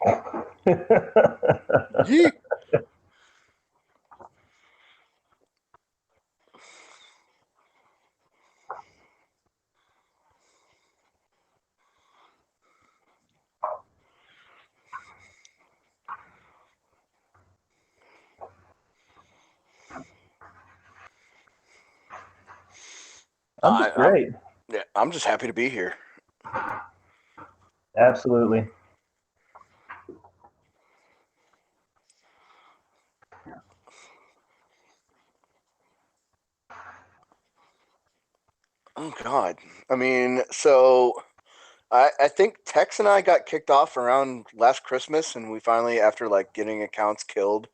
Yeet. I'm just I'm great. yeah, I'm just happy to be here. Absolutely. Oh God. I mean, so I think Tex and I got kicked off around last Christmas, and we finally, after like getting accounts killed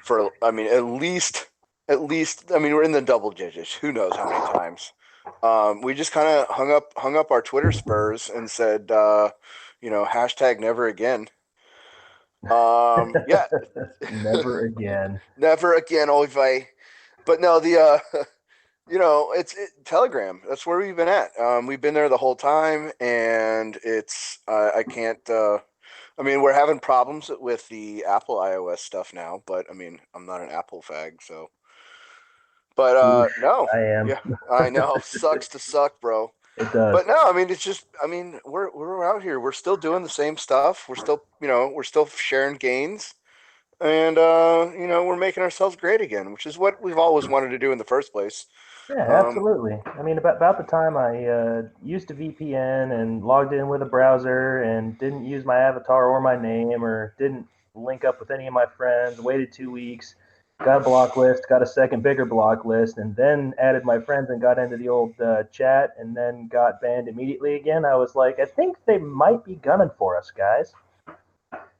for, I mean, at least, I mean, we're in the double digits. Who knows how many times? We just kind of hung up our Twitter spurs and said, hashtag never again. Yeah, Never again. never again, Oive. But no, it's Telegram. That's where we've been at. We've been there the whole time, and it's I can't. I mean, we're having problems with the Apple iOS stuff now, but I mean, I'm not an Apple fag, so. But Oof, no, I am. yeah, I know, sucks to suck, bro. It does. But no, I mean, it's just, I mean, we're out here. We're still doing the same stuff. We're still sharing gains, and we're making ourselves great again, which is what we've always wanted to do in the first place. Yeah, Um, absolutely. I mean, about the time I used a VPN and logged in with a browser and didn't use my avatar or my name or didn't link up with any of my friends, waited 2 weeks, got a block list, got a second bigger block list, and then added my friends and got into the old chat and then got banned immediately again. I was like, I think they might be gunning for us, guys.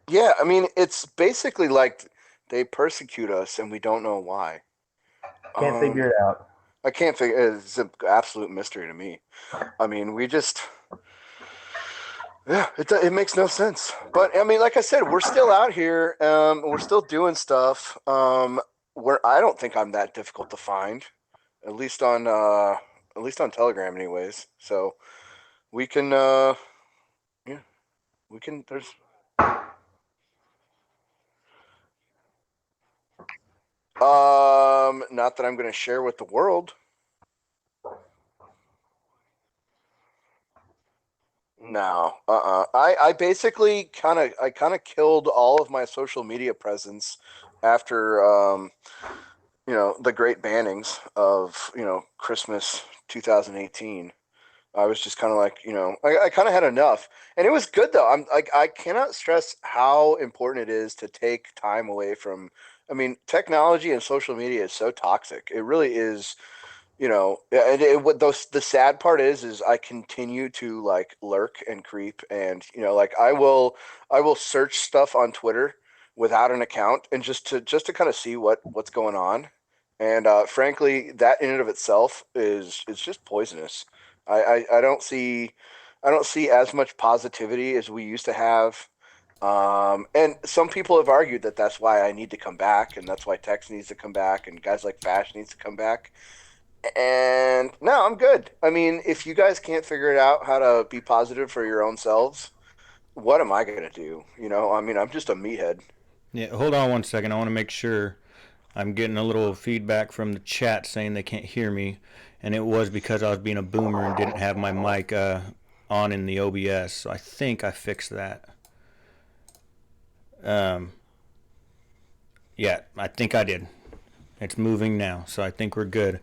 Yeah, I mean, it's basically like they persecute us and we don't know why. Can't Um, figure it out. I can't figure. It's an absolute mystery to me. I mean, we just, yeah, it makes no sense. But I mean, like I said, we're still out here. We're still doing stuff. Where I don't think I'm that difficult to find, at least on Telegram, anyways. So we can, yeah, we can. There's not that I'm going to share with the world. No, I basically kind of killed all of my social media presence after the great bannings of Christmas 2018. I was just kind of like I kind of had enough, and it was good though. I'm like I cannot stress how important it is to take time away from. I mean, technology and social media is so toxic. It really is. And what those the sad part is I continue to like lurk and creep, and like I will search stuff on Twitter without an account, and just to kind of see what's going on. And frankly, that in and of itself is just poisonous. I don't see as much positivity as we used to have. And some people have argued that that's why I need to come back, and that's why Tex needs to come back, and guys like Fash needs to come back. And no, I'm good. I mean, if you guys can't figure it out how to be positive for your own selves, what am I gonna do? I mean, I'm just a meathead. Yeah, hold on one second. I want to make sure. I'm getting a little feedback from the chat saying they can't hear me, and it was because I was being a boomer and didn't have my mic on in the OBS. So I think I fixed that. Um, yeah, I think I did. It's moving now, so I think we're good.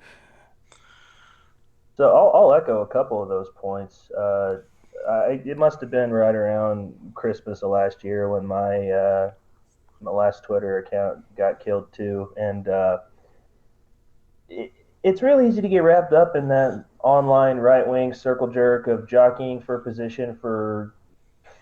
So I'll echo a couple of those points. It must have been right around Christmas of last year when my last Twitter account got killed too, and it's really easy to get wrapped up in that online right wing circle jerk of jockeying for position for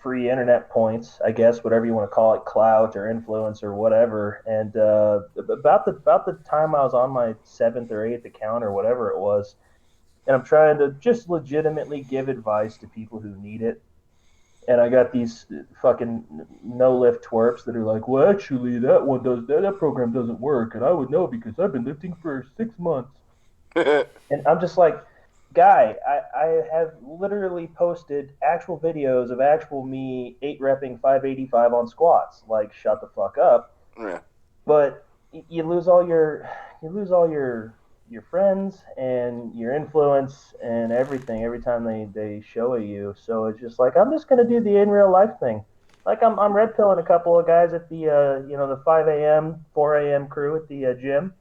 free internet points, I guess, whatever you want to call it, clout or influence or whatever. And about the time I was on my seventh or eighth account or whatever it was, and I'm trying to just legitimately give advice to people who need it. And I got these fucking no lift twerps that are like, well, actually, that program doesn't work, and I would know because I've been lifting for 6 months. And I'm just like, guy, I have literally posted actual videos of actual me 8 repping 585 on squats. Like, shut the fuck up. Yeah. But you lose all your friends and your influence and everything every time they show you. So it's just like I'm just gonna do the in real life thing. Like I'm red pilling a couple of guys at the the 5 a.m. 4 a.m. crew at the gym.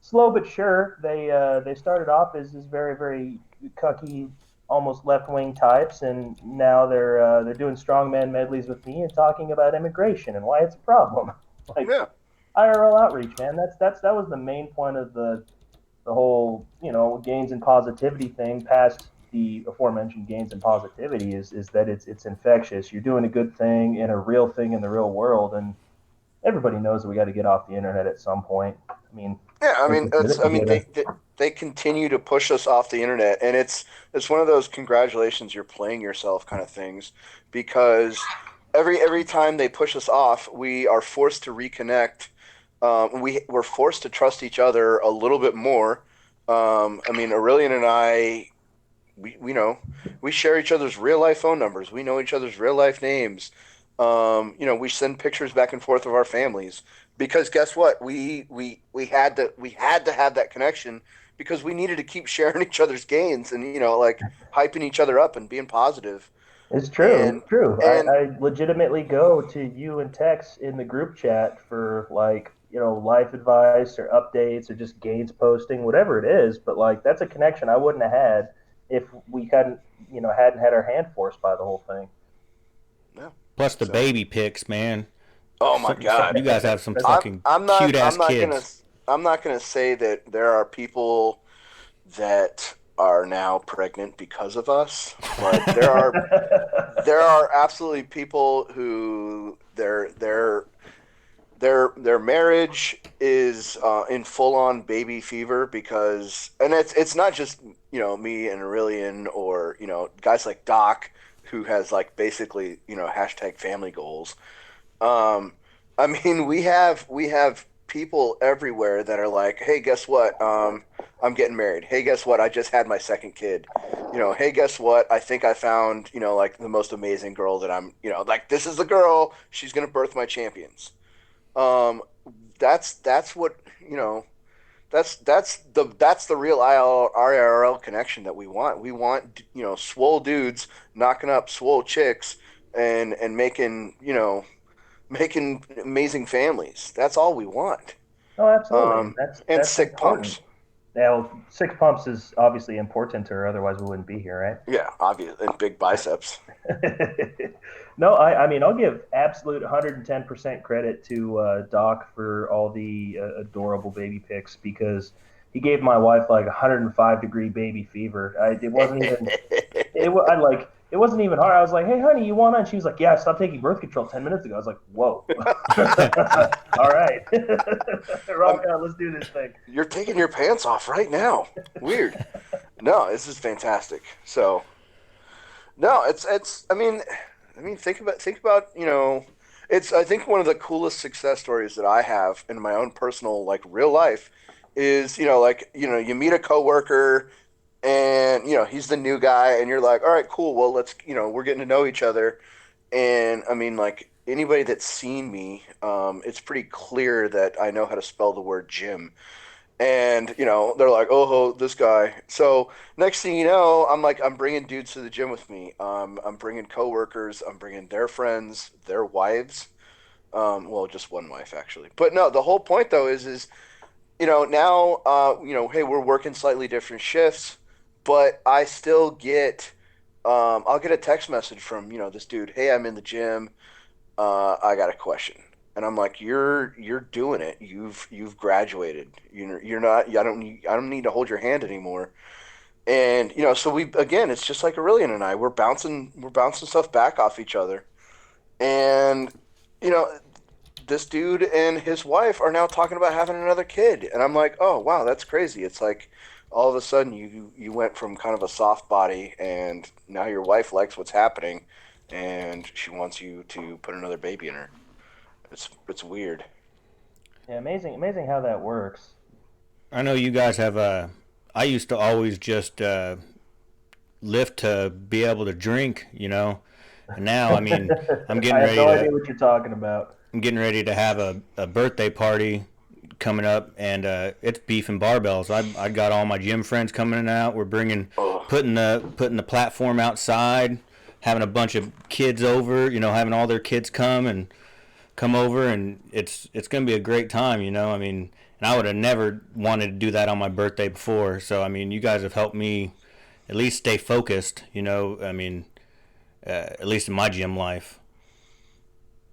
Slow but sure. They started off as very very cucky, almost left wing types, and now they're doing strongman medleys with me and talking about immigration and why it's a problem. Like Yeah. IRL outreach, man. That was the main point of the whole gains in positivity thing. Past the aforementioned gains in positivity is that it's infectious. You're doing a good thing in a real thing in the real world, and everybody knows that we got to get off the internet at some point. I mean, Yeah, I if mean, we did it, we did it. they continue to push us off the internet, and it's one of those congratulations, you're playing yourself kind of things, because every time they push us off, we are forced to reconnect. We're forced to trust each other a little bit more. I mean, Aurelian and I, we know we share each other's real life phone numbers. We know each other's real life names. We send pictures back and forth of our families because guess what? We had to have that connection because we needed to keep sharing each other's gains and like hyping each other up and being positive. It's true. And It's true. and I legitimately go to you and Tex in the group chat for like, life advice or updates or just gains posting, whatever it is. But like, that's a connection I wouldn't have had if we hadn't had our hand forced by the whole thing. yeah, Plus the so baby pics, man. oh my God. You guys have some I'm fucking I'm not cute ass I'm not gonna kids. I'm not gonna say that there are people that are now pregnant because of us, but there are absolutely people who their marriage is in full on baby fever because and it's not just me and Aurelian or guys like Doc who has like basically hashtag family goals. um, I mean, we have people everywhere that are like, hey, guess what? I'm getting married. Hey, guess what? I just had my second kid. Hey, guess what? I think I found, like the most amazing girl that like this is the girl. She's gonna birth my champions. Um, that's what that's the real IRL connection that we want. We want swole dudes knocking up swole chicks and making amazing families. That's all we want. Oh, absolutely, and that's And that's sick important. pumps. Now, 6 pumps is obviously important, or otherwise we wouldn't be here, right? Yeah, obvious and big biceps. No, I mean, I'll give absolute 110% credit to Doc for all the adorable baby pics because he gave my wife like 105-degree baby fever. It wasn't even it wasn't even hard. I was like, "Hey, honey, you want?" And she was like, "Yeah, I stopped taking birth control 10 minutes ago." I was like, "Whoa, all right, rock I'm, on, let's do this thing." you're taking your pants off right now. Weird. No, this is fantastic. So no, it's. I mean, think about it's. I think one of the coolest success stories that I have in my own personal like real life is like you meet a coworker and he's the new guy and you're like, all right, cool, well let's we're getting to know each other. And I mean, like anybody that's seen me, it's pretty clear that I know how to spell the word gym. And they're like, oh, this guy. So next thing you know, I'm bringing dudes to the gym with me. I'm bringing coworkers. I'm bringing their friends, their wives. Well, just one wife actually. But no, the whole point though is now hey, we're working slightly different shifts, but I still get I'll get a text message from this dude. Hey, I'm in the gym. I got a question. And I'm like, you're doing it. You've graduated. You're not. I don't need to hold your hand anymore. And so we again, it's just like Aurelian and I. We're bouncing stuff back off each other. And you know, this dude and his wife are now talking about having another kid. And I'm like, oh wow, that's crazy. It's like all of a sudden you went from kind of a soft body, and now your wife likes what's happening, and she wants you to put another baby in her. It's weird. Yeah, amazing how that works. I know you guys have I used to always just lift to be able to drink, you know. And now, I mean, I'm I getting have ready no idea to what you're talking about. I'm getting ready to have a birthday party coming up, and it's beef and barbells. I got all my gym friends coming out. We're bringing Oh, putting the platform outside, having a bunch of kids over. You know, having all their kids come over, and it's gonna be a great time. You know, I mean, and I would have never wanted to do that on my birthday before. So I mean, you guys have helped me at least stay focused. You know, I mean, at least in my gym life.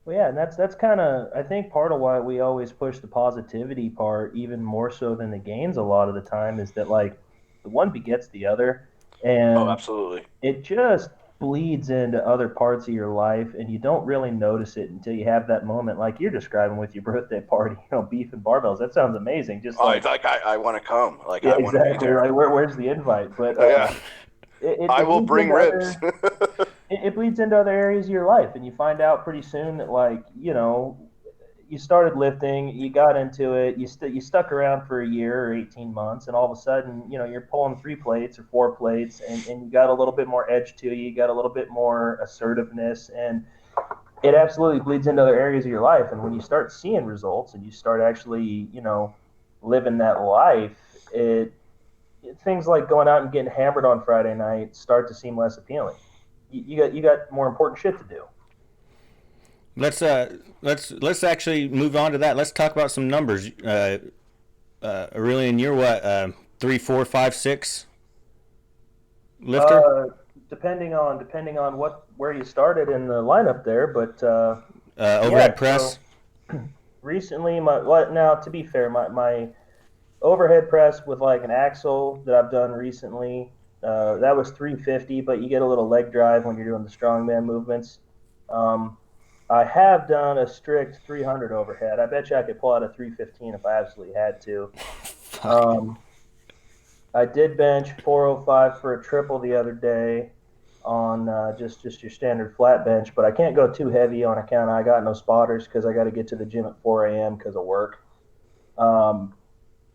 Well, yeah, and that's kind of I think part of why we always push the positivity part even more so than the gains a lot of the time is that like the one begets the other, oh, and absolutely. it just bleeds into other parts of your life, and you don't really notice it until you have that moment like you're describing with your birthday party. Beef and barbells. That sounds amazing. Just I like like I want to come. Like yeah, I want to be exactly. there. Like where's the invite? But Yeah, I it will bleeds bring into ribs. other it bleeds into other areas of your life, and you find out pretty soon that like you started lifting, you got into it, you stuck around for a year or 18 months, and all of a sudden you're pulling 3 plates or 4 plates, and you got a little bit more edge to you, you got a little bit more assertiveness, and it absolutely bleeds into other areas of your life. And when you start seeing results and you start actually living that life, it things like going out and getting hammered on Friday night start to seem less appealing. You got more important shit to do. Let's actually move on to that. Let's talk about some numbers. Aurelian, you're what? 3, 4, 5, 6 lifter. Uh, depending on where you started in the lineup there, but yeah. Overhead press. So recently, my what now? To be fair, my overhead press with like an axle that I've done recently. That was 350, but you get a little leg drive when you're doing the strongman movements. Um, I have done a strict 300 overhead. I bet you I could pull out a 315 if I absolutely had to. Fuck. Um, I did bench 405 for a triple the other day on just your standard flat bench, but I can't go too heavy on account I got no spotters because I got to get to the gym at 4 a.m. because of work. Um,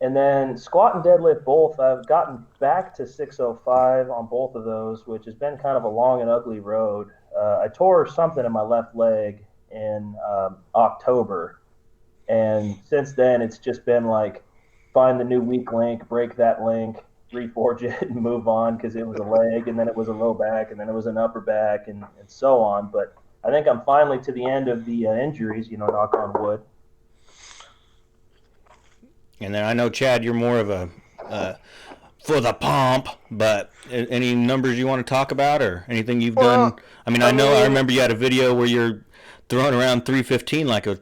and then squat and deadlift both, I've gotten back to 605 on both of those, which has been kind of a long and ugly road. I tore something in my left leg in October, and since then it's just been like find the new weak link, break that link, reforge it, and move on because it was a leg, and then it was a low back, and then it was an upper back, and so on. But I think I'm finally to the end of the injuries. Knock on wood. And then I know Chad, you're more of a for the pomp, but any numbers you want to talk about or anything you've done? Well, I mean, I I mean, remember you had a video where you're throwing around 315 like it was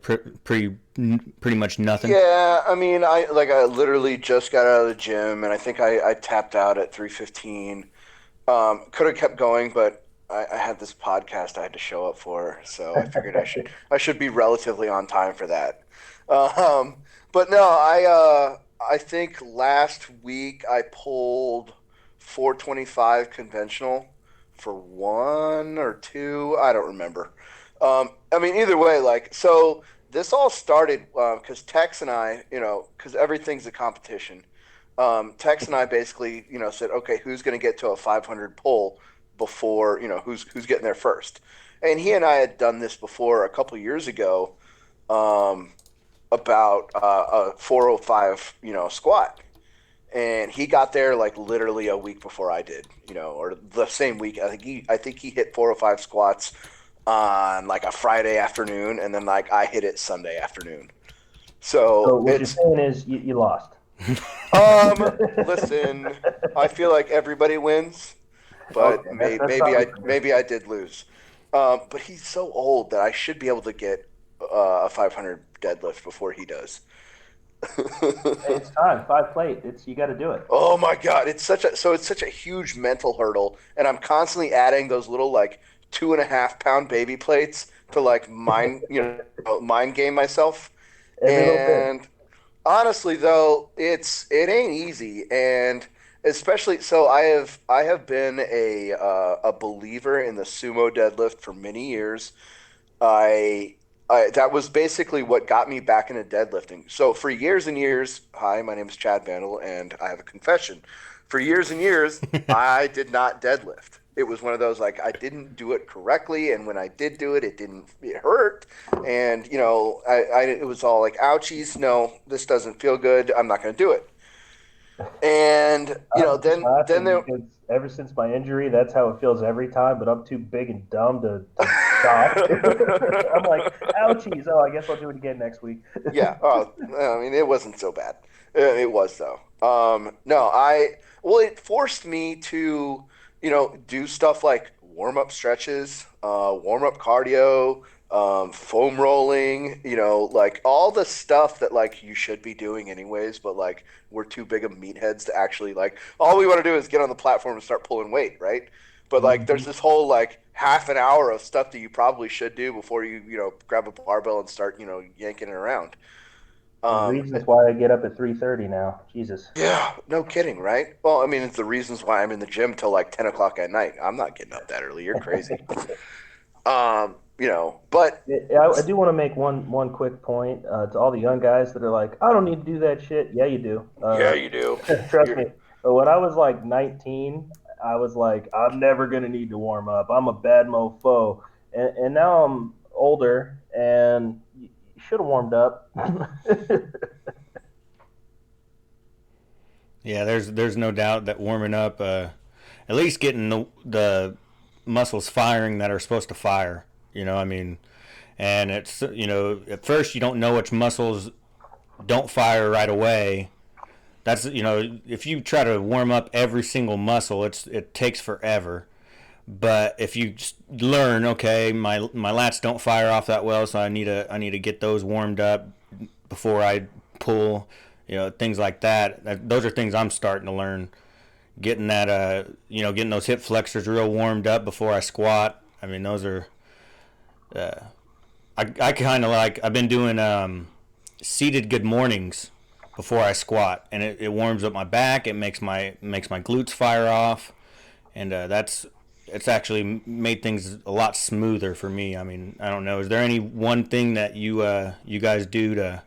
pretty much nothing. yeah, I mean, I literally just got out of the gym, and I think I tapped out at 315. Could have kept going, but I had this podcast I had to show up for, so I figured I should be relatively on time for that. Um, but no, I think last week I pulled 425 conventional for one or two. I don't remember. I mean, either way, like so. This all started because Tex and I, because everything's a competition. Tex and I basically, said, okay, who's going to get to a 500 pull before, who's getting there first. And he and I had done this before a couple of years ago um, about a 405, squat. And he got there like literally a week before I did, or the same week. I think he hit 405 squats on like a Friday afternoon, and then like I hit it Sunday afternoon. So So what you're it's saying is you lost. listen, I feel like everybody wins, but Okay, that's maybe probably I fair. maybe I did lose. But he's so old that I should be able to get a 500 deadlift before he does. Hey, it's time. 5 plate. It's you got to do it. Oh my God, it's such a huge mental hurdle, and I'm constantly adding those little like 2.5 pound baby plates to like mind game myself. Every little bit. And honestly, though, it ain't easy, and especially so I have been a believer in the sumo deadlift for many years. I, that was basically what got me back into deadlifting. So for years and years, hi, my name is Chad Vandal, and I have a confession. For years and years, I did not deadlift. It was one of those like I didn't do it correctly, and when I did do it, it hurt, and it was all like ouchies. No, this doesn't feel good. I'm not going to do it. And I'm just then laughing there. because ever since my injury, that's how it feels every time. But I'm too big and dumb to stop. I'm like, ouchies. Oh, I guess I'll do it again next week. Yeah. Oh, I mean, it wasn't so bad. It was though. No, I well, it forced me to, do stuff like warm up stretches, warm up cardio, foam rolling, like all the stuff that like you should be doing anyways, but like we're too big of meatheads to actually like. All we want to do is get on the platform and start pulling weight, right? But like, there's Mhm. this whole like half an hour of stuff that you probably should do before you grab a barbell and start yanking it around. Um, Reasons why I get up at 3:30 now. Jesus. yeah, no kidding, right? Well, I mean, it's the reasons why I'm in the gym till like 10 o'clock at night. I'm not getting up that early. You're crazy. But I do want to make one quick point to all the young guys that are like, I don't need to do that shit. Yeah, you do. yeah, you do. Trust You're me. But when I was like 19, I was like, I'm never gonna need to warm up. I'm a bad mofo. And now I'm older, and you should have warmed up. Yeah, there's no doubt that warming up, at least getting the muscles firing that are supposed to fire. I mean, and it's at first you don't know which muscles don't fire right away. That's if you try to warm up every single muscle, it takes forever. But if you just learn, okay, my lats don't fire off that well, so I need to get those warmed up before I pull, things like that. Those are things I'm starting to learn. Getting that, getting those hip flexors real warmed up before I squat. I mean, those are, I kind of like, I've been doing seated good mornings before I squat, and it warms up my back. It makes my glutes fire off, and it's actually made things a lot smoother for me. I mean, I don't know. Is there any one thing that you guys do to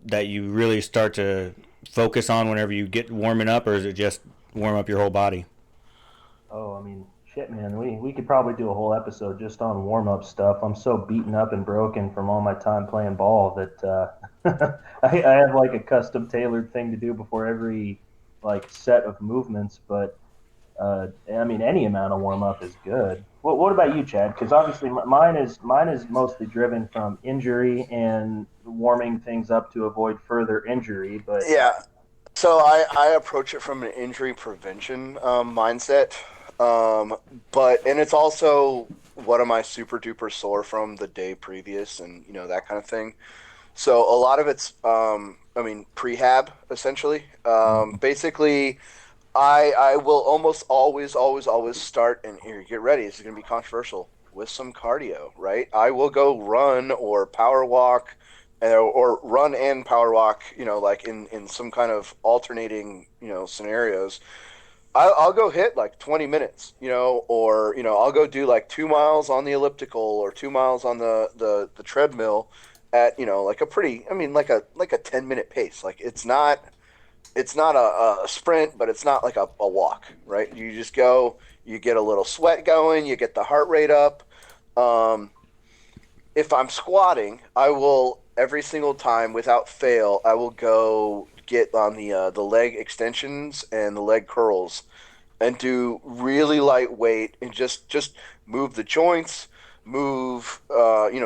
that you really start to focus on whenever you get warming up, or is it just warm up your whole body? Oh, I mean, shit, man. We could probably do a whole episode just on warm up stuff. I'm so beaten up and broken from all my time playing ball that I have like a custom tailored thing to do before every like set of movements. But I mean, any amount of warm up is good. What about you, Chad? Because obviously mine is mostly driven from injury and warming things up to avoid further injury. But Yeah. So I approach it from an injury prevention mindset. Um, and it's also what am I super duper sore from the day previous, and that kind of thing. So a lot of it's I mean prehab essentially. Basically, I will almost always start, and here, get ready. This is going to be controversial, with some cardio, right? I will go run or power walk, or run and power walk. Like in some kind of alternating scenarios. I'll go hit like 20 minutes, or I'll go do like 2 miles on the elliptical or 2 miles on the treadmill at like a pretty, I mean, like a 10-minute pace. Like it's not a sprint, but it's not like a walk, right? You just go, you get a little sweat going, you get the heart rate up. Um, if I'm squatting, I will every single time without fail, I will go get on the leg extensions and the leg curls and do really lightweight and just move the joints, move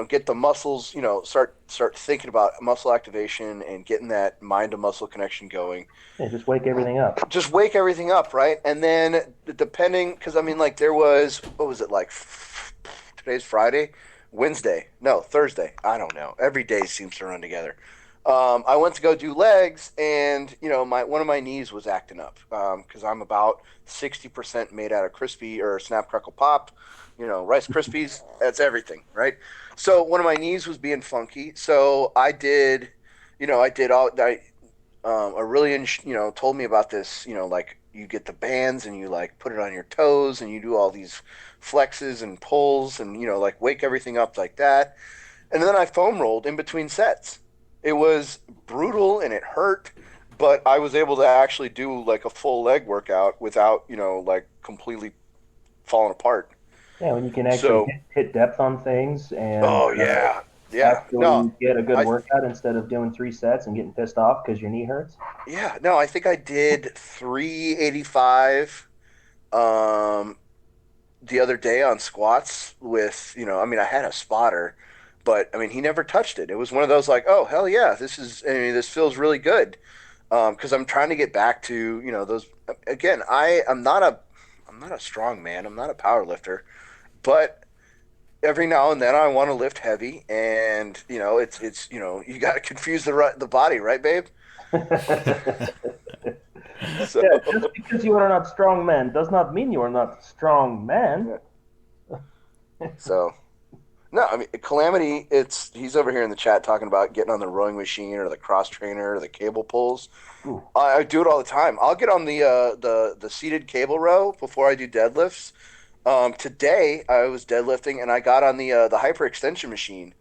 get the muscles, start thinking about muscle activation and getting that mind to muscle connection going. yeah, just wake everything up. Just wake everything up, right? And then depending, because I mean, like there was, what was it like? Today's Friday, Wednesday, no, Thursday. I don't know. Every day seems to run together. I went to go do legs, and my one of my knees was acting up because I'm about 60% made out of crispy or snap crackle pop, Rice Krispies. That's everything, right? So one of my knees was being funky, so I did all I Aurelian, told me about this, like you get the bands and you like put it on your toes and you do all these flexes and pulls and, like wake everything up like that. And then I foam rolled in between sets. It was brutal and it hurt, but I was able to actually do like a full leg workout without, like completely falling apart. Yeah, when you can actually So, hit depth on things and oh yeah, yeah. No, actually get a good I workout instead of doing 3 sets and getting pissed off because your knee hurts. yeah, no, I think I did 385 um the other day on squats with, I mean, I had a spotter, but I mean, he never touched it. It was one of those like, oh, hell yeah, I mean, this feels really good. Because I'm trying to get back to, those again, I'm not a strong man. I'm not a power lifter, but every now and then I want to lift heavy and, you got to confuse the body, right, babe? So, Yeah, just because you are not strong man does not mean you are not strong man. yeah. So no, I mean Calamity. He's over here in the chat talking about getting on the rowing machine or the cross trainer or the cable pulls. Ooh. I do it all the time. I'll get on the seated cable row before I do deadlifts. Today I was deadlifting and I got on the hyper extension machine,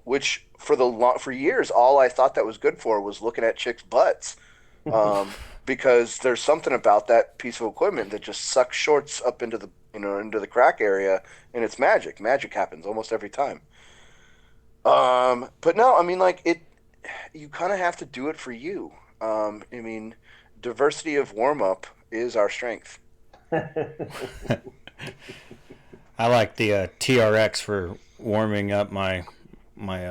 which for years all I thought that was good for was looking at chicks' butts. Because there's something about that piece of equipment that just sucks shorts up into the crack area, and it's magic. Magic happens almost every time. But no, I mean, like it, you kind of have to do it for you. I mean, diversity of warm up is our strength. I like the TRX for warming up my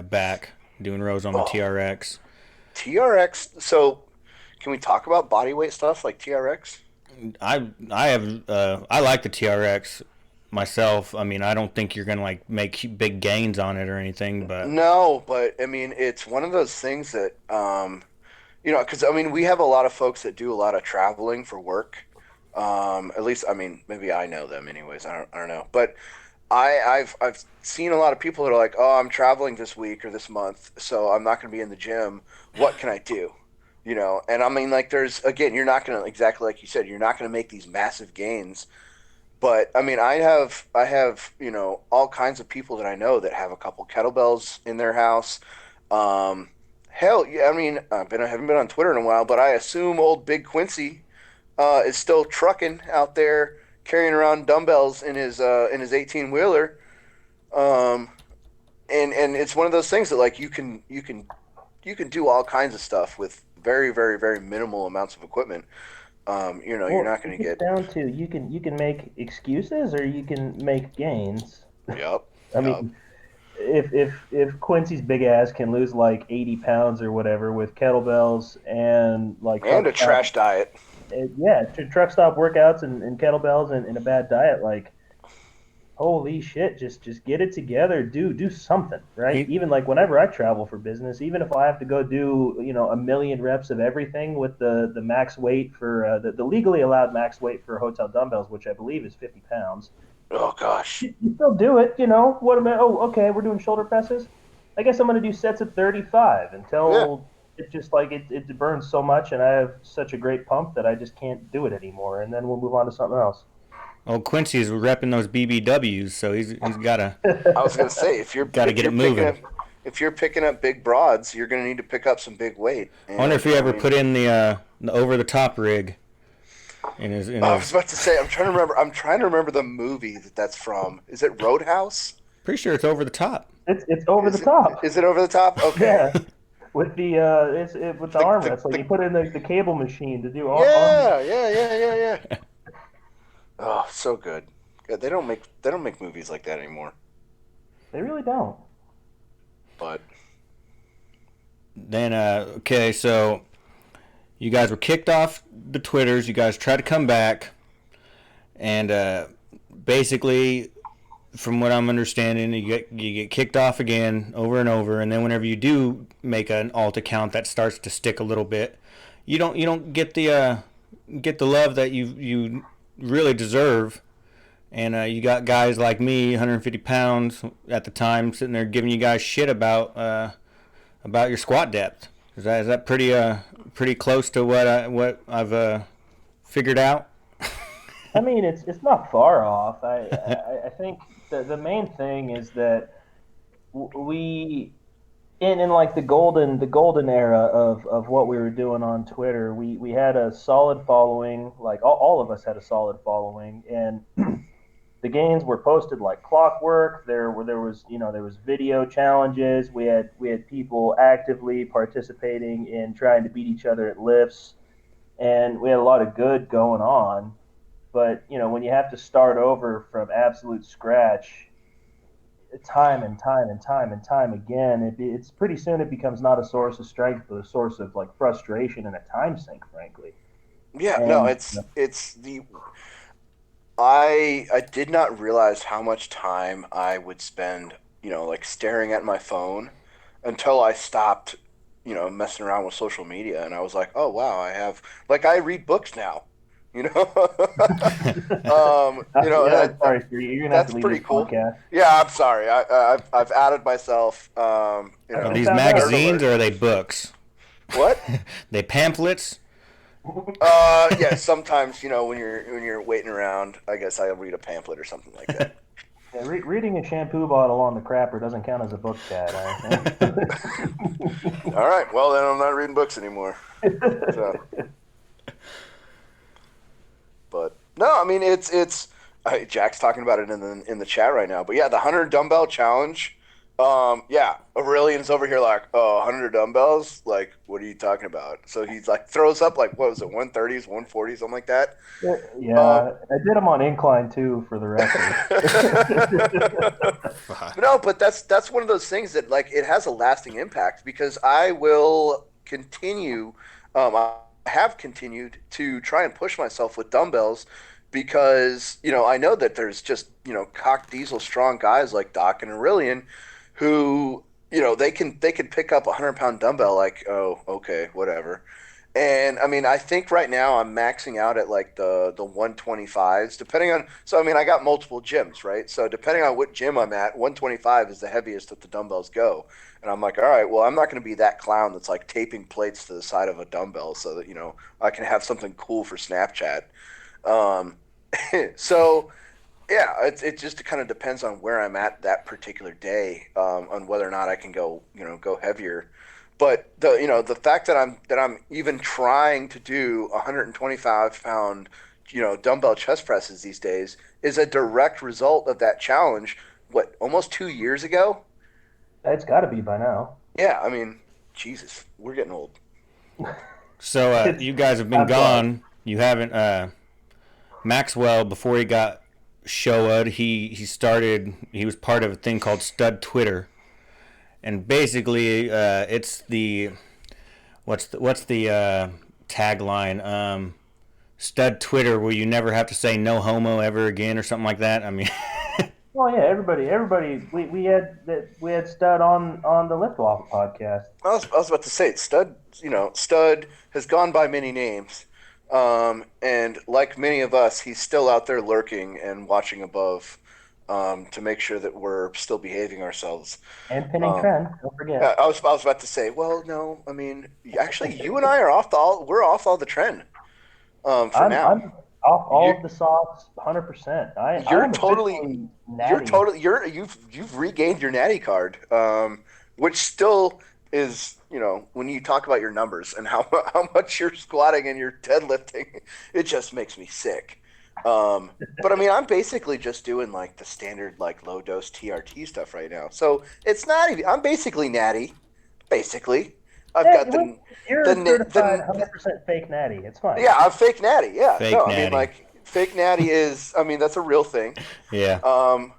back, doing rows on the Oh, TRX. TRX. So, can we talk about body weight stuff like TRX? I like the TRX myself. I mean, I don't think you're gonna like make big gains on it or anything, but No, but I mean, it's one of those things that because I mean, we have a lot of folks that do a lot of traveling for work. At least, I mean, maybe I know them, anyways. I don't know, but I've seen a lot of people that are like, oh, I'm traveling this week or this month, so I'm not going to be in the gym. What can I do? And I mean, like, there's again, you're not going to exactly like you said, you're not going to make these massive gains. But I mean, I have all kinds of people that I know that have a couple kettlebells in their house. Um, hell, yeah, I mean, I haven't been on Twitter in a while, but I assume old Big Quincy is still trucking out there carrying around dumbbells in his 18 wheeler. Um, and it's one of those things that like you can do all kinds of stuff with very very very minimal amounts of equipment. You're Well, not it going to gets get. down to you can make excuses or you can make gains. Yep, I yep. mean, if Quincy's big ass can lose like 80 pounds or whatever with kettlebells and like And a trash diet. yeah, truck stop workouts and kettlebells and a bad diet, like holy shit, just get it together, do something, right? he Even like whenever I travel for business, even if I have to go do a million reps of everything with the max weight for the legally allowed max weight for hotel dumbbells, which I believe is 50 pounds. Oh gosh. You still do it, what am I, oh, okay, we're doing shoulder presses. I guess I'm going to do sets of 35 Yeah. until it just like it burns so much and I have such a great pump that I just can't do it anymore, and then we'll move on to something else. oh Quincy's repping those BBWs, so he's I was gonna say if you're gotta if get it you're picking moving. up if you're picking up big broads, you're gonna need to pick up some big weight. I wonder if And he I ever mean, put in the over the top rig in I was his. about to say I'm trying to remember. I'm trying to remember the movie that's from. Is it Roadhouse? Pretty sure it's over the top. It's over the Is it top. is it over the top? Okay. Yeah, with the with the The arm the, wrestling, the you put in the cable machine to do arm. yeah. Oh, so good. Yeah, they don't make movies like that anymore. They really don't. But Then okay, so you guys were kicked off the Twitters. You guys tried to come back, and basically, from what I'm understanding, you get kicked off again over and over. And then whenever you do make an alt account that starts to stick a little bit, you don't get the love that you really deserve. And you got guys like me, 150 pounds at the time, sitting there giving you guys shit about your squat depth. Is that pretty close to what I've figured out? I mean, it's not far off. I think the main thing is that we in like the golden era of what we were doing on Twitter, we had a solid following. Like all of us had a solid following, and the gains were posted like clockwork. There was video challenges. We had people actively participating in trying to beat each other at lifts, and we had a lot of good going on. But when you have to start over from absolute scratch, time and time and time and time again, it's pretty soon it becomes not a source of strength, but a source of like frustration and a time sink, frankly. Yeah, no, And it's the I did not realize how much time I would spend, like staring at my phone until I stopped, messing around with social media and I was like, "Oh wow, I read books now." You know? yeah, And sorry, Siri, you're gonna have to that's leave pretty this cool. podcast. Yeah, I'm sorry. I've added myself Are We these found out. nerd magazines alert. or are they books? What? They pamphlets? Yeah, sometimes, when you're waiting around, I guess I'll read a pamphlet or something like that. Yeah, reading a shampoo bottle on the crapper doesn't count as a book, Chad. All right, well then I'm not reading books anymore. So, but no, I mean it's Jack's talking about it in the chat right now. But yeah, the 100 dumbbell challenge. Yeah, Aurelian's over here like, oh, 100 dumbbells. Like, what are you talking about? So he's like throws up like what was it, 130s, 140s, something like that. Um, Yeah, I did them on incline too, for the record. no, but that's one of those things that like it has a lasting impact because I will continue. I have continued to try and push myself with dumbbells because I know that there's just cock diesel strong guys like Doc and Aurelian who they can pick up a 100-pound dumbbell like, oh, okay, whatever. And I mean, I think right now I'm maxing out at like the 125s, depending on. So I mean, I got multiple gyms, right? So depending on what gym I'm at, 125 is the heaviest that the dumbbells go. And I'm like, all right, well, I'm not going to be that clown that's like taping plates to the side of a dumbbell so that I can have something cool for Snapchat. Um, so yeah, it just kind of depends on where I'm at that particular day, on whether or not I can go heavier. But the fact that I'm even trying to do 125-pound dumbbell chest presses these days is a direct result of that challenge. What, almost 2 years ago? It's got to be by now. Yeah, I mean, Jesus, we're getting old. So It's. you guys have been I'm sorry. gone. You haven't. Maxwell, before he got Showa, he started. He was part of a thing called Stud Twitter, and basically, it's the what's the tagline? Stud Twitter, where you never have to say no homo ever again, or something like that. I mean, Well, yeah, everybody. We had Stud on the Lift Off podcast. I was about to say Stud has gone by many names, and like many of us, he's still out there lurking and watching above, to make sure that we're still behaving ourselves. And pinning Um, trend. Don't forget. I was about to say, well, no, I mean, actually, you and I are we're off all the trend, for now. I'm off You all of the sauce, 100%. I you're I'm totally officially you're natty. totally you've regained your natty card, which still is, when you talk about your numbers and how how much you're squatting and you're deadlifting, it just makes me sick. But I mean, I'm basically just doing like the standard like low dose TRT stuff right now, so it's not even. I'm basically natty, basically. I've Yeah, got you're the a certified the 100% fake natty. It's fine. yeah, I'm fake natty. Yeah, fake no, I mean natty. like fake natty is. I mean that's a real thing. Yeah. Um,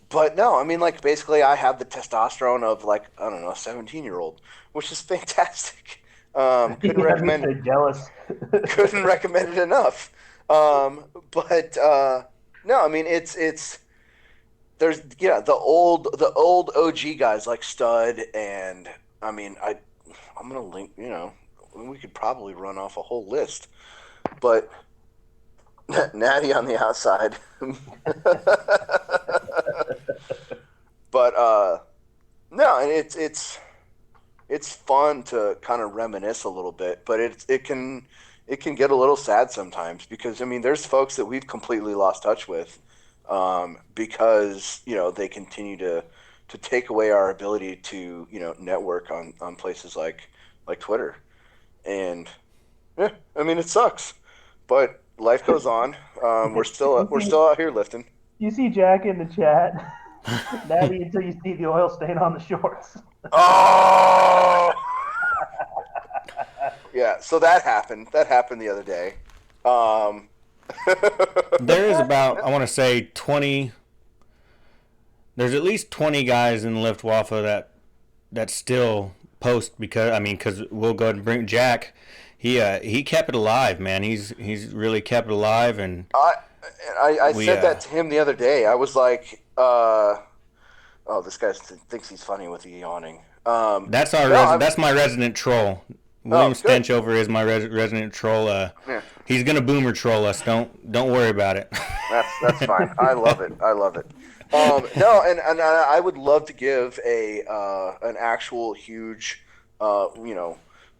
but no, I mean like basically I have the testosterone of like I don't know, a 17-year-old, which is fantastic. Couldn't Yeah, me recommend too. Jealous. couldn't recommend it enough. But no, I mean it's there's the old OG guys like Stud, and I mean I'm gonna link. We could probably run off a whole list, but Natty on the outside. But no, and it's fun to kind of reminisce a little bit, but it can get a little sad sometimes because I mean there's folks that we've completely lost touch with, because they continue to take away our ability to network on places like Twitter. And yeah, I mean it sucks, but life goes on. You We're see, still out here lifting. you see Jack in the chat. Natty until you see the oil stain on the shorts. Oh, yeah. So that happened. That happened the other day. Um, There is about, I want to say, 20. There's at least 20 guys in Luftwaffe that still post because because we'll go ahead and bring Jack. He kept it alive, man. He's really kept it alive, and I, I we said that to him the other day. I was like, oh, this guy thinks he's funny with the yawning. No, that's my resident troll. William oh, good. Stenchover is my resident troll. Yeah, He's gonna boomer troll us. Don't worry about it. that's fine. I love it. I love it. No, and I would love to give a an actual huge,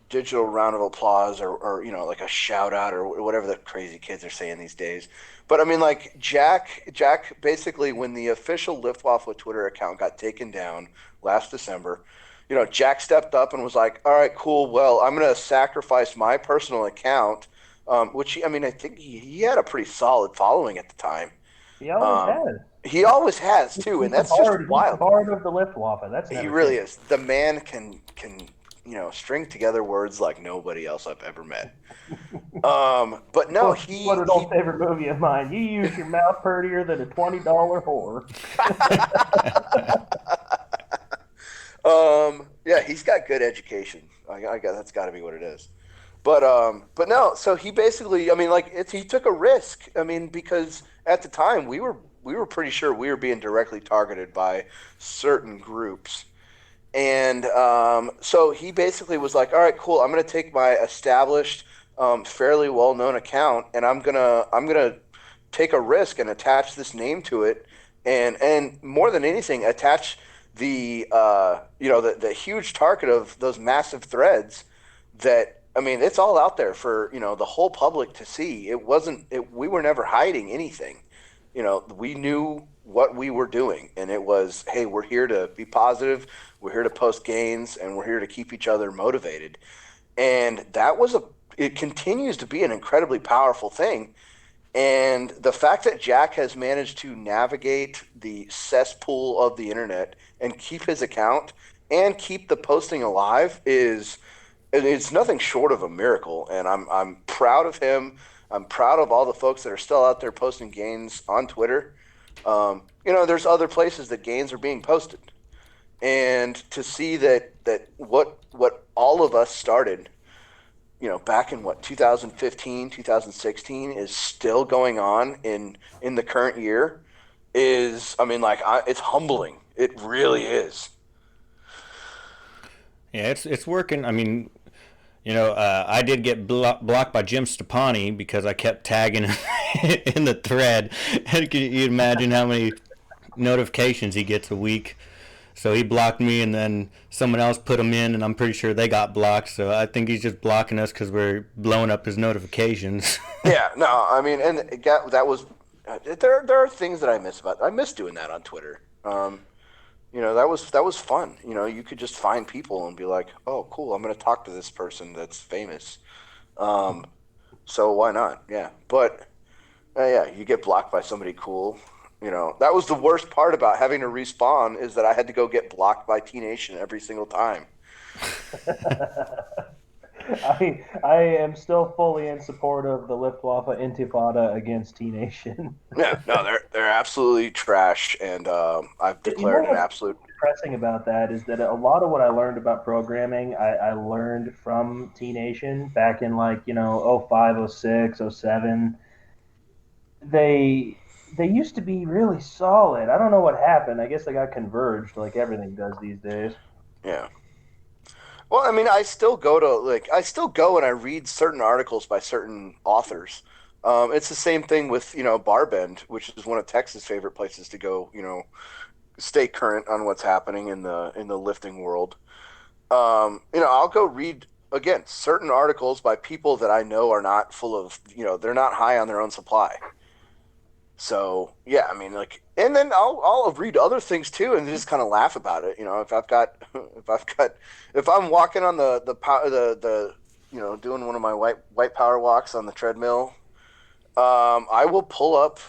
digital round of applause or like a shout out or whatever the crazy kids are saying these days. But I mean, like Jack basically when the official Luftwaffe Twitter account got taken down last December, Jack stepped up and was like, "All right, cool. Well, I'm going to sacrifice my personal account." Which I mean, I think he had a pretty solid following at the time. He always Um, has. he always has too, and that's just He's the wild. bard of the Luftwaffe. That's He never really changed. is. The man can string together words like nobody else I've ever met. But no, What an he old favorite movie of mine. You use your mouth prettier than a $20 whore. yeah, he's got good education. I got that's got to be what it is. But no, so he basically, I mean, like he took a risk. I mean, because at the time we were pretty sure we were being directly targeted by certain groups. And so he basically was like, "All right, cool. I'm going to take my established, fairly well-known account, and I'm gonna take a risk and attach this name to it, and more than anything, attach the huge target of those massive threads that." I mean, it's all out there for the whole public to see. It wasn't. We were never hiding anything. We knew what we were doing, and it was, hey, we're here to be positive, we're here to post gains, and we're here to keep each other motivated. And it continues to be an incredibly powerful thing. And the fact that Jack has managed to navigate the cesspool of the internet and keep his account and keep the posting alive is it's nothing short of a miracle. And I'm proud of him. I'm proud of all the folks that are still out there posting gains on Twitter. There's other places that gains are being posted, and to see that what all of us started, back in what 2015, 2016 is still going on in the current year is, I mean, like it's humbling. It really is. Yeah, it's working. I did get blocked by Jim Stepani because I kept tagging in the thread. And can you imagine how many notifications he gets a week? So he blocked me, and then someone else put him in, and I'm pretty sure they got blocked. So I think he's just blocking us because we're blowing up his notifications. Yeah, no, I mean, and that was there are things that I miss about. I miss doing that on Twitter. That was fun. You could just find people and be like, "Oh, cool, I'm going to talk to this person that's famous." Um, so why not? Yeah, but yeah, you get blocked by somebody cool. That was the worst part about having to respawn is that I had to go get blocked by T Nation every single time. I am still fully in support of the Luftwaffe Intifada against T Nation. Yeah, no, they're absolutely trash, and I've You know declared an what's absolute. depressing about that is that a lot of what I learned about programming, I learned from T Nation back in like, 05, 06, 07. They used to be really solid. I don't know what happened. I guess they got converged like everything does these days. Yeah. Well, I mean, I still go and I read certain articles by certain authors. It's the same thing with Barbend, which is one of Texas' favorite places to go. Stay current on what's happening in the lifting world. I'll go read again certain articles by people that I know are not full of they're not high on their own supply. So yeah, I mean, like And then I'll read other things too, and just kind of laugh about it. You know, if I'm walking on the doing one of my white power walks on the treadmill, I will pull up,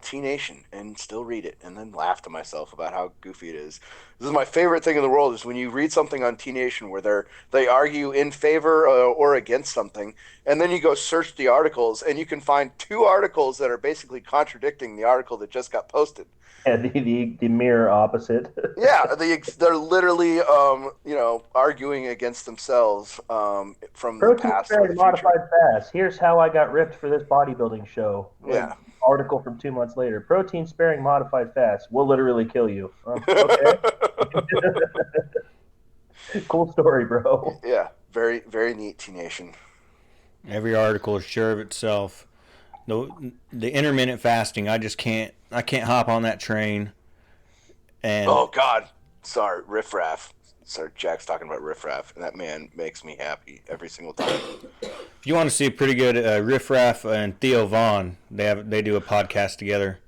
T Nation and still read it, and then laugh to myself about how goofy it is. This is my favorite thing in the world: is when you read something on T Nation where they argue in favor or against something, and then you go search the articles, and you can find two articles that are basically contradicting the article that just got posted. Yeah, the mirror opposite. Yeah, they're literally arguing against themselves from the Protein past or the sparing future. modified fats. Here's how I got ripped for this bodybuilding show. Yeah. Article from 2 months later. Protein sparing modified fats will literally kill you. Okay. Cool story, bro. Yeah, very very neat, T Nation. Every article is sure of itself. The intermittent fasting, I can't hop on that train. And Oh God, sorry, riffraff. Sorry, Jack's talking about riffraff, and that man makes me happy every single time. if you want to see a pretty good Riff Raff and Theo Vaughn, they do a podcast together.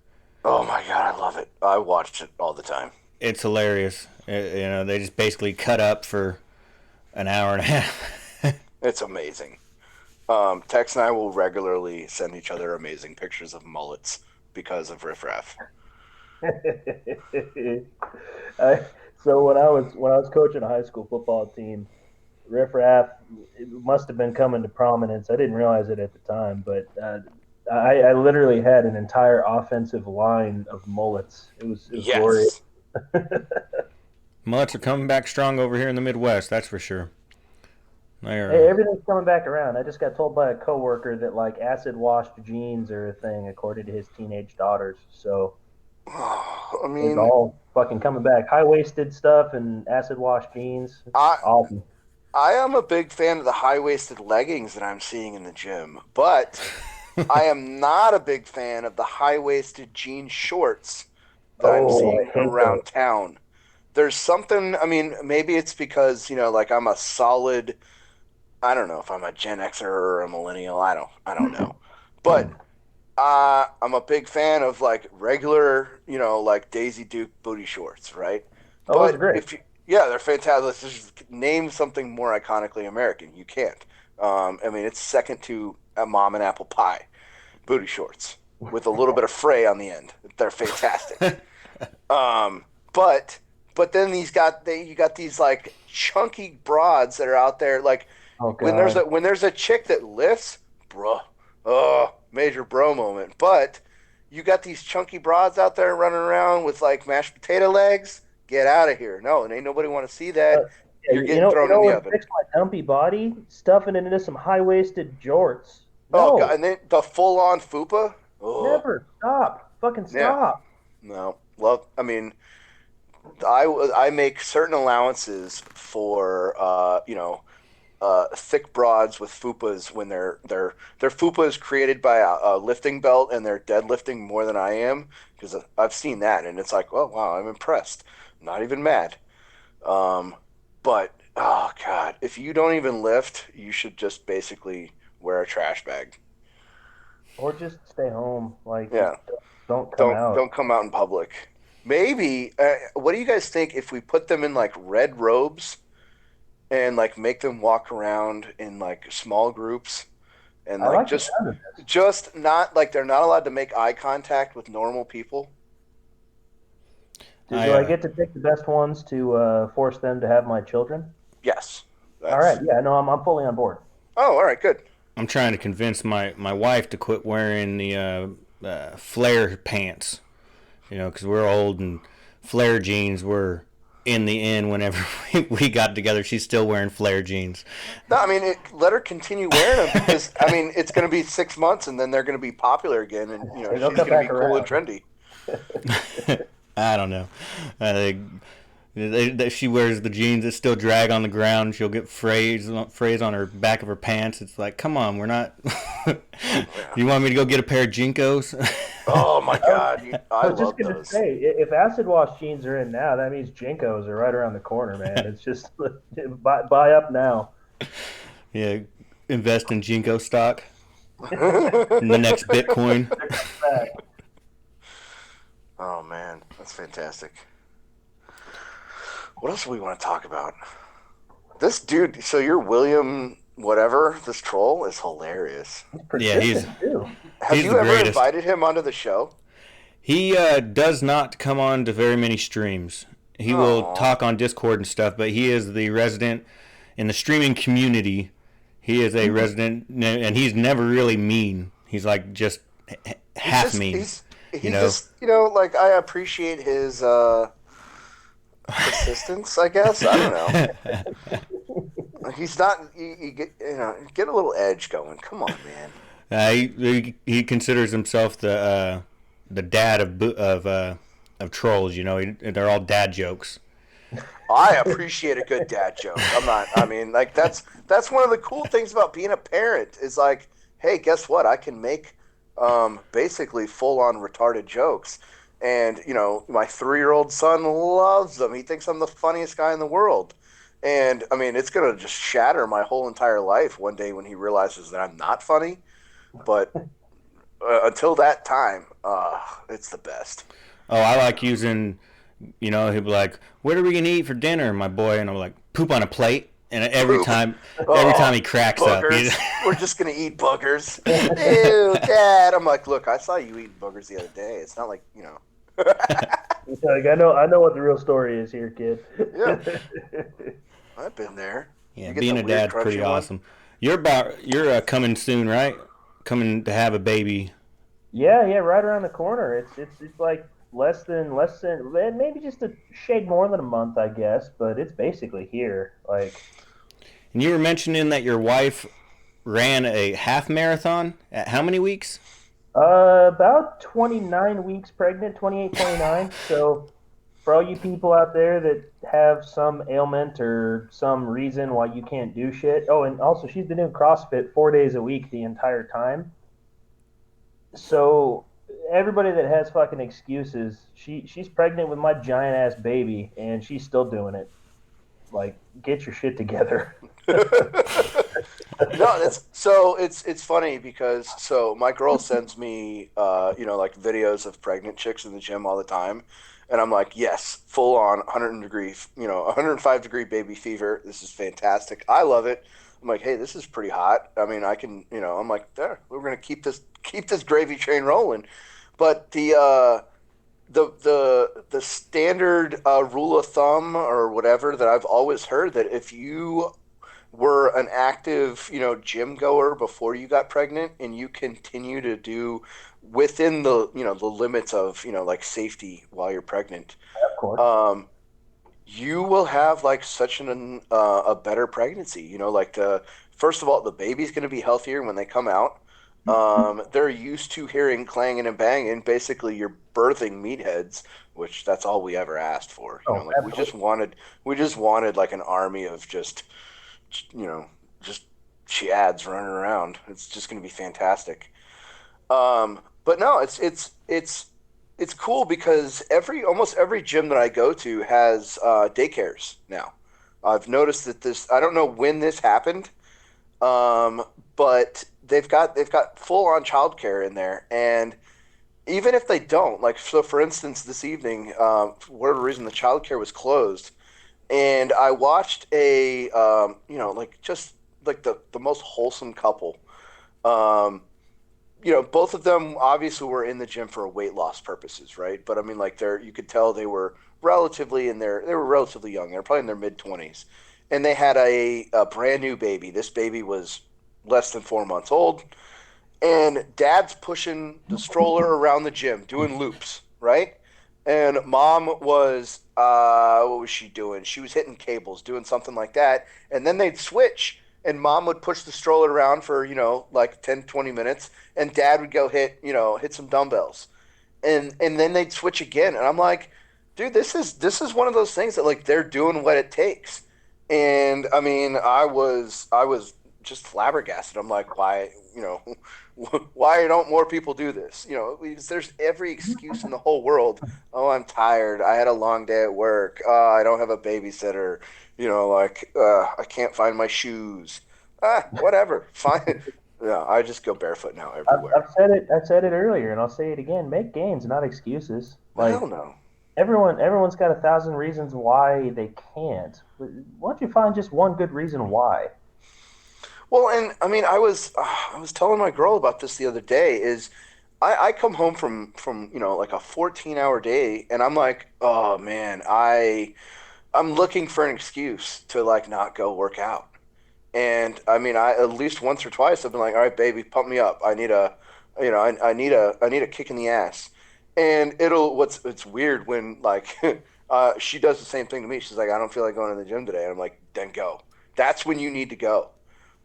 Oh my God, I love it. I watch it all the time. It's hilarious. They just basically cut up for an hour and a half. It's amazing. Tex and I will regularly send each other amazing pictures of mullets because of riffraff. I, so when I was coaching a high school football team, Riff Raff must have been coming to prominence. I didn't realize it at the time, but I literally had an entire offensive line of mullets. It was glorious. Yes. Mutts are coming back strong over here in the Midwest, that's for sure. Hey, They're everything's coming back around. I just got told by a coworker that like acid washed jeans are a thing according to his teenage daughters. So I it's mean, all fucking coming back. High waisted stuff and acid wash jeans. I Awesome. I am a big fan of the high waisted leggings that I'm seeing in the gym, but I am not a big fan of the high waisted jean shorts that I'm Oh, I seeing hate those. around town. There's something, I mean, maybe it's because, like I'm a solid, I don't know if I'm a Gen Xer or a millennial, I don't know. But I'm a big fan of like regular, like Daisy Duke booty shorts, right? Oh, those are But great. if you, yeah, they're fantastic. Let's just name something more iconically American. You can't. I mean, it's second to a mom and apple pie booty shorts with a little bit of fray on the end. They're fantastic. Um, but then you got these like chunky broads that are out there. Like Oh when there's God. a chick that lifts, bruh, oh, major bro moment. But you got these chunky broads out there running around with like mashed potato legs. Get out of here! No, and ain't nobody want to see Uh, that. yeah, You're you getting know, you thrown in know the what oven. fixed my dumpy body? Stuffing it into some high waisted jorts. Oh god, No, and then the full on fupa. Oh never stop. Fucking yeah, stop. no, love. I mean, I make certain allowances for thick broads with fupas when their fupa is created by a lifting belt and they're deadlifting more than I am because I've seen that and it's like, oh wow, I'm impressed. Not even mad. Um, but oh god, if you don't even lift, you should just basically wear a trash bag. Or just stay home. Like, just Yeah, don't come don't out. come out in public. Maybe. What do you guys think if we put them in like red robes and like make them walk around in like small groups and I like like the just sound of this. just not like they're not allowed to make eye contact with normal people? Do, I do I get to pick the best ones to force them to have my children? Yes. All right. That's Yeah, no, I'm fully on board. Oh, all right, good. I'm trying to convince my wife to quit wearing the flare pants. Because we're old and flare jeans were in the end whenever we got together. She's still wearing flare jeans. No, I mean, let her continue wearing them because I mean, it's going to be 6 months and then they're going to be popular again, and They'll she's come going to be back cool and around. trendy. I don't know. Uh, she wears the jeans that still drag on the ground. She'll get frays on her back of her pants. It's like, come on, we're not. Yeah. You want me to go get a pair of Jinkos? Oh my I was, God, I I was just love gonna those. say, if acid wash jeans are in now, that means Jinkos are right around the corner, man. It's just buy up now. Yeah, invest in Jinko stock. In the next Bitcoin. They're coming back. Oh man, that's fantastic. What else do we want to talk about? This dude, so you're William whatever, this troll is hilarious. He's Yeah, persistent too. Have he's the you ever greatest. invited him onto the show? He does not come on to very many streams. He will Oh, talk on Discord and stuff, but he is the resident in the streaming community. He is a resident, and he's never really mean. He's like just he's half just mean, you he's know. just like I appreciate his persistence, I guess. I don't know. He's not you get get a little edge going. Come on, man. He considers himself the dad of trolls. You know, they're all dad jokes. I appreciate a good dad joke. I'm not. I mean, like that's one of the cool things about being a parent is like, hey, guess what? I can make basically full on retarded jokes, and my 3 year old son loves them. He thinks I'm the funniest guy in the world, and I mean, it's gonna just shatter my whole entire life one day when he realizes that I'm not funny. But until that time, it's the best. Oh, I like using. You know, he'll be like, "What are we gonna eat for dinner, my boy?" And I'm like, "Poop on a plate." And Poop. every Oh, time he cracks up, boogers. We're just gonna eat boogers. Ew, Dad. I'm like, look, I saw you eating boogers the other day. It's not like. Like, I know what the real story is here, kid. Yeah, I've been there. yeah, You get the being a weird dad's pretty crunchy one. awesome. You're coming soon, right? Coming to have a baby. Yeah, yeah, right around the corner. It's like less than maybe just a shade more than a month, I guess, but it's basically here. Like And you were mentioning that your wife ran a half marathon at how many weeks? about 29 weeks pregnant, 28, 29. So for all you people out there that have some ailment or some reason why you can't do shit. Oh, and also she's been doing CrossFit 4 days a week the entire time. So everybody that has fucking excuses, she's pregnant with my giant ass baby and she's still doing it. Like, get your shit together. No, that's so it's funny because so my girl sends me like videos of pregnant chicks in the gym all the time, and I'm like, yes, full on 100 degree, 105-degree baby fever. This is fantastic. I love it. I'm like, hey, this is pretty hot. I mean, I can, I'm like, there, we're gonna keep this gravy train rolling. But the standard rule of thumb or whatever that I've always heard that if you were an active, gym goer before you got pregnant and you continue to do within the limits of, like safety while you're pregnant, Of course. um, you will have like such a better pregnancy. Like the first of all, the baby's going to be healthier when they come out. They're used to hearing clanging and banging. Basically, you're birthing meatheads, which that's all we ever asked for. Oh, Like absolutely. we just wanted like an army of you know, just chads running around. It's just going to be fantastic. But no, it's cool because almost every gym that I go to has daycares now. I've noticed that this. I don't know when this happened, um, but they've got full on childcare in there, and even if they don't, like so, for instance, this evening, for whatever reason, the childcare was closed and I watched like just like the most wholesome couple. Um, both of them obviously were in the gym for weight loss purposes, right? But I mean, like you could tell they were relatively young. They were probably in their mid 20s, and they had a brand new baby. This baby was less than 4 months old, and dad's pushing the stroller around the gym doing loops, right? And mom was what was she doing? She was hitting cables, doing something like that. And then they'd switch and mom would push the stroller around for, like 10, 20 minutes and dad would go hit some dumbbells. And then they'd switch again. And I'm like, dude, this is one of those things that like they're doing what it takes. And I mean, I was just flabbergasted. I'm like, why, why don't more people do this? Because there's every excuse in the whole world. Oh, I'm tired. I had a long day at work. I don't have a babysitter. Like I can't find my shoes. Whatever. Fine. Yeah, I just go barefoot now I've, everywhere. I've said it. I said it earlier, and I'll say it again. Make gains, not excuses. Hell Like no. everyone's got 1,000 reasons why they can't. Why don't you find just one good reason why? Well, and I mean, I was telling my girl about this the other day. Is I come home from like a 14-hour day, and I'm like, oh man, I'm looking for an excuse to like not go work out. And I mean, I at least once or twice I've been like, all right, baby, pump me up. I need a kick in the ass. And it's weird when like she does the same thing to me. She's like, I don't feel like going to the gym today. And I'm like, then go. That's when you need to go.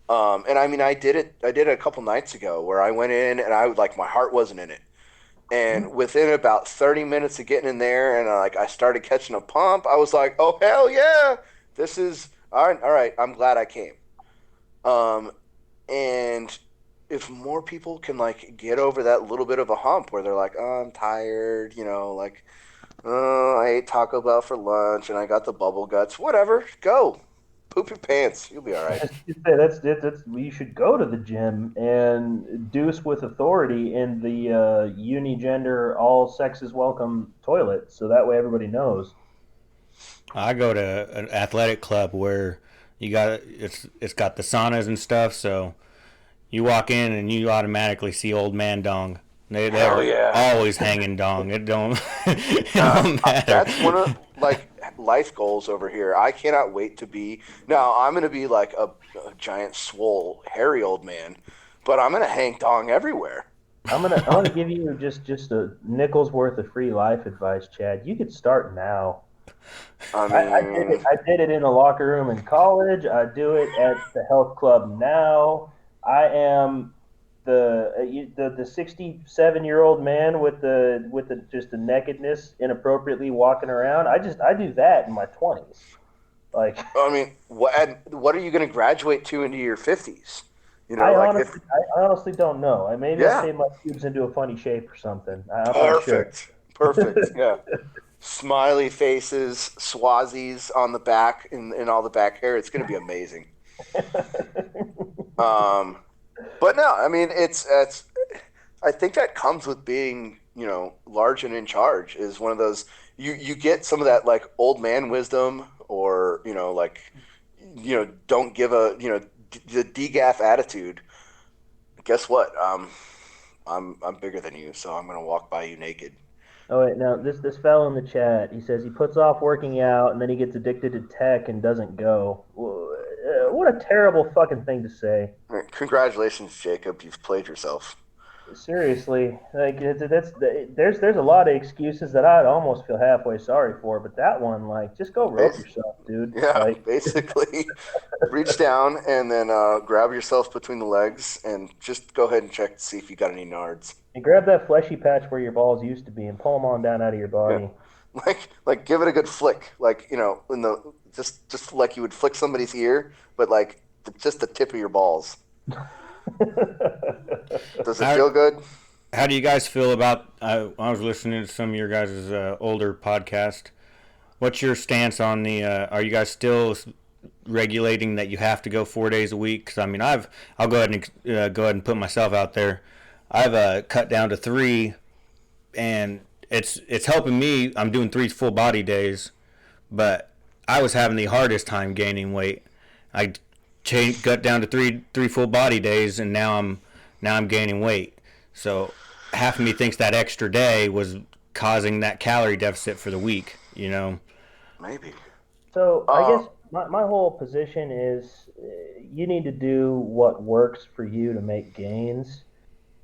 And I mean, I did it a couple nights ago where I went in and I like my heart wasn't in it. Hmm? And within about 30 minutes of getting in there and I started catching a pump, I was like, oh hell yeah, this is all right. All right, I'm glad I came. Um, and if more people can like get over that little bit of a hump where they're like, oh, I'm tired, like, oh, I ate Taco Bell for lunch and I got the bubble guts, whatever, go. Poop your pants. You'll be all right. That's you should go to the gym and deuce with authority in the unigender all sexes welcome toilet, so that way everybody knows. I go to an athletic club where it's got the saunas and stuff, so you walk in and you automatically see old man dong. Hell They're yeah. always hanging dong. It don't it don't matter. That's one of like life goals over here. I cannot wait to be. Now, I'm going to be like a giant, swole, hairy old man, but I'm going to hang dong everywhere. I'm gonna give you just a nickel's worth of free life advice, Chad. You could start now. I I did it. mean, I did it in a locker room in college. I do it at the health club now. I am the 67-year-old man with the just the nakedness inappropriately walking around. I do that in my 20s. Like what are you going to graduate to into your 50s? Like if I honestly don't know. I maybe I yeah, shave my pubes into a funny shape or something. I'm not sure. perfect, perfect, yeah. Smiley faces, Swazis on the back in all the back hair. It's going to be amazing. Um, but no, I mean it's I think that comes with being, large and in charge is one of those you get some of that like old man wisdom or, like don't give a, the degaff attitude. Guess what? I'm bigger than you, so I'm gonna walk by you naked. Oh wait, now this fellow in the chat, he says he puts off working out and then he gets addicted to tech and doesn't go. What a terrible fucking thing to say. Congratulations, Jacob. You've played yourself. Seriously, like there's a lot of excuses that I'd almost feel halfway sorry for, but that one, like, just go rope Bas- yourself, dude. yeah, Like, basically, reach down and then grab yourself between the legs and just go ahead and check to see if you got any nards. and grab that fleshy patch where your balls used to be and pull them on down out of your Yeah. body. Like give it a good flick, like in the just like you would flick somebody's ear, but like just the tip of your balls. Does it How feel good? how do you guys feel about? I was listening to some of your guys' older podcast. What's your stance on the? Are you guys still regulating that you have to go 4 days a week? Because I mean, I'll go ahead and go ahead and put myself out there. I've cut down to three, and it's helping me. I'm doing 3 full body days, but I was having the hardest time gaining weight. I got down to three full body days, and now I'm gaining weight. So half of me thinks that extra day was causing that calorie deficit for the week. You know, Maybe. So I Uh, guess my whole position is you need to do what works for you to make gains.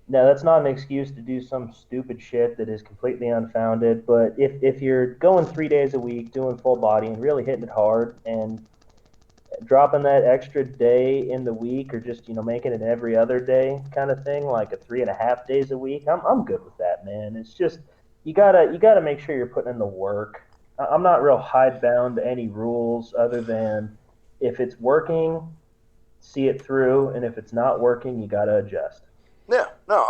Now that's not an excuse to do some stupid shit that is completely unfounded, but if you're going 3 days a week, doing full body and really hitting it hard and dropping that extra day in the week or just making it every other day kind of thing, like a 3.5 days a week, I'm good with that, man. It's just you gotta make sure you're putting in the work. I'm not real hidebound to any rules other than if it's working, see it through, and if it's not working, you gotta adjust. yeah, no,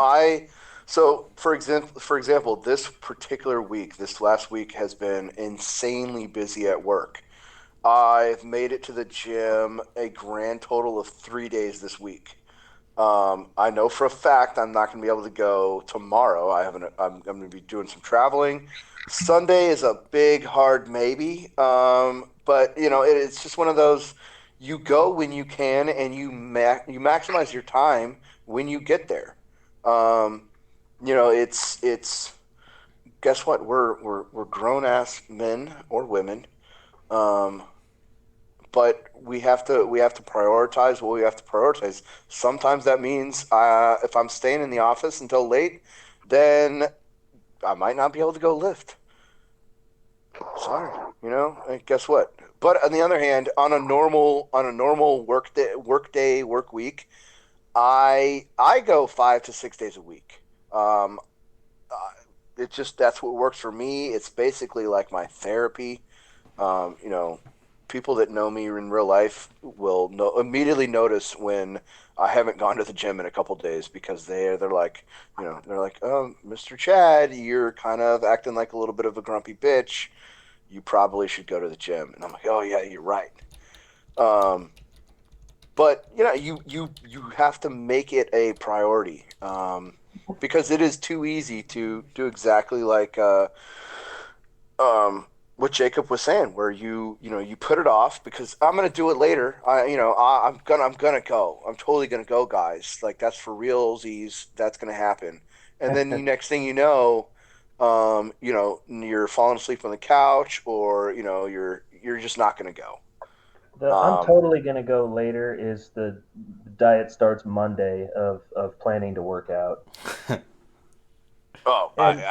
so for example, this particular week, this last week has been insanely busy at work. I've made it to the gym a grand total of 3 days this week. I know for a fact I'm not going to be able to go tomorrow. I'm going to be doing some traveling. Sunday is a big hard maybe. But it's just one of those. You go when you can, and you maximize your time when you get there. Um, it's guess what? We're grown ass men or women. Um, but we have to prioritize what we have to prioritize. Sometimes that means if I'm staying in the office until late, then I might not be able to go lift. Sorry, and guess what? But on the other hand, on a normal work week, I go 5 to 6 days a week. Uh, it just that's what works for me. It's basically like my therapy. Um, you know, People that know me in real life will immediately notice when I haven't gone to the gym in a couple days because they're like, oh, Mr. Chad, you're kind of acting like a little bit of a grumpy bitch. You probably should go to the gym. And I'm like, oh yeah, you're right. Um, but you have to make it a priority, because it is too easy to do exactly like um, what Jacob was saying, where you put it off because I'm gonna do it later. I'm gonna go. I'm totally gonna go, guys. Like that's for realsies. That's gonna happen. And then next thing you're falling asleep on the couch, or you're just not gonna go. The I'm Um, totally gonna go later is the diet starts Monday of planning to work out. oh, And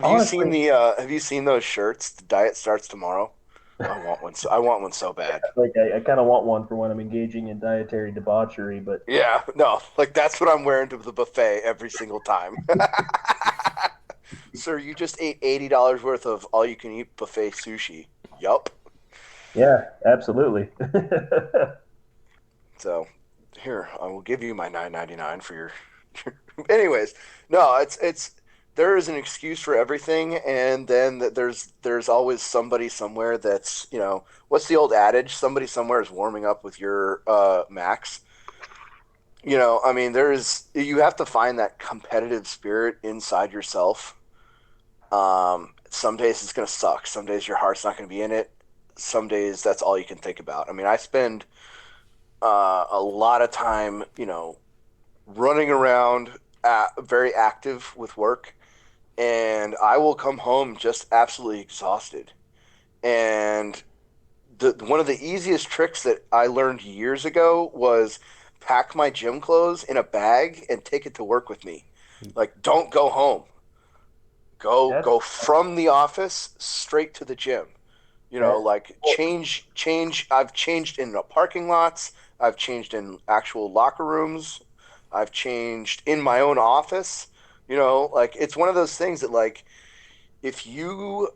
honestly, have you seen those shirts? The diet starts tomorrow. I want one so bad. like I kind of want one for when I'm engaging in dietary debauchery, but Yeah, no, like that's what I'm wearing to the buffet every single time. Sir, you just ate $80 worth of all you can eat buffet sushi. Yup. yeah, absolutely. So here, I will give you my 9.99 for your anyways. No, it's there is an excuse for everything, and then there's always somebody somewhere that's, what's the old adage? Somebody somewhere is warming up with your max. I mean, you have to find that competitive spirit inside yourself. Some days it's gonna suck. Some days your heart's not gonna be in it. Some days that's all you can think about. I mean, I spend a lot of time, running around, very active with work, and I will come home just absolutely exhausted. And one of the easiest tricks that I learned years ago was pack my gym clothes in a bag and take it to work with me. Like, don't go home. That's Go from the office straight to the gym. that. Like change. I've changed in the parking lots. I've changed in actual locker rooms. I've changed in my own office. Like it's one of those things that, like, if you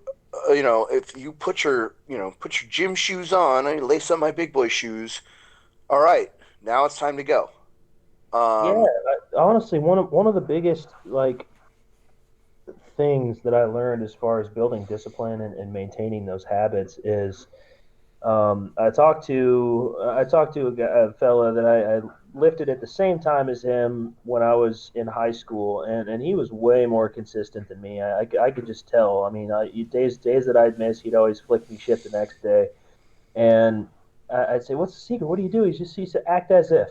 put your gym shoes on, I lace up my big boy shoes. All right, now it's time to go. Yeah, Um, honestly, one of the biggest like things that I learned as far as building discipline and maintaining those habits is I talked to a fella that I lifted at the same time as him when I was in high school, and he was way more consistent than me. I could just tell. I mean, days that I'd miss, he'd always flick me shit the next day, and I'd say, "What's the secret? What do you do?" He said, "Act as if."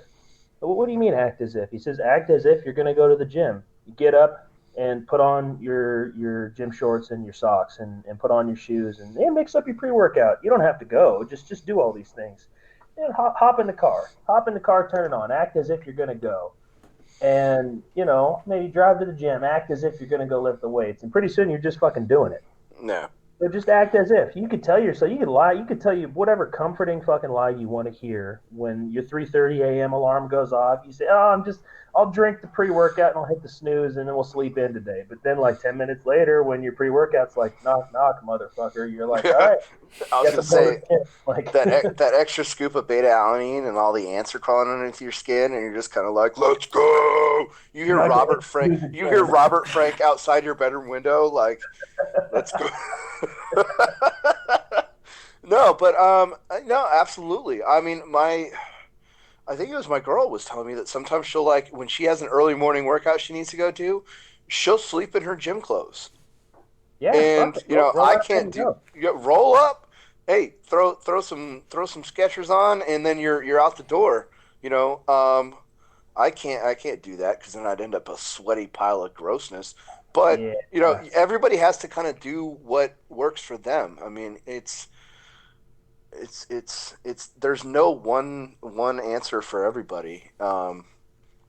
What do you mean act as if? He says, "Act as if you're going to go to the gym. You get up and put on your gym shorts and your socks and put on your shoes and mix up your pre-workout. You don't have to go. Just do all these things. And hop in the car. Hop in the car, turn it on. Act as if you're going to go. And, maybe drive to the gym. Act as if you're going to go lift the weights. And pretty soon you're just fucking doing it. no, So just act as if you could tell yourself, you could lie, you could tell you whatever comforting fucking lie you want to hear when your 3:30 a.m. alarm goes off. You say, "Oh, I'll drink the pre-workout and I'll hit the snooze and then we'll sleep in today." But then like 10 minutes later, when your pre-workout's like knock knock, motherfucker, you're like, "All right, I was get gonna the go to say the gym." Like, that extra scoop of beta alanine and all the ants are crawling underneath your skin, and you're just kind of like, "Let's go!" You you're hear not getting Robert to Frank. snooze You hear again. Robert Frank outside your bedroom window, like, "Let's go." No, but no, absolutely. I mean, I think it was my girl was telling me that sometimes she'll like when she has an early morning workout she needs to go to, she'll sleep in her gym clothes. Yeah, fuck And it. Roll I out there can't and do go. roll up. Hey, throw some Skechers on, and then you're out the door. You know, I can't do that because then I'd end up a sweaty pile of grossness. But Yeah. everybody has to kind of do what works for them. I mean, it's there's no one answer for everybody.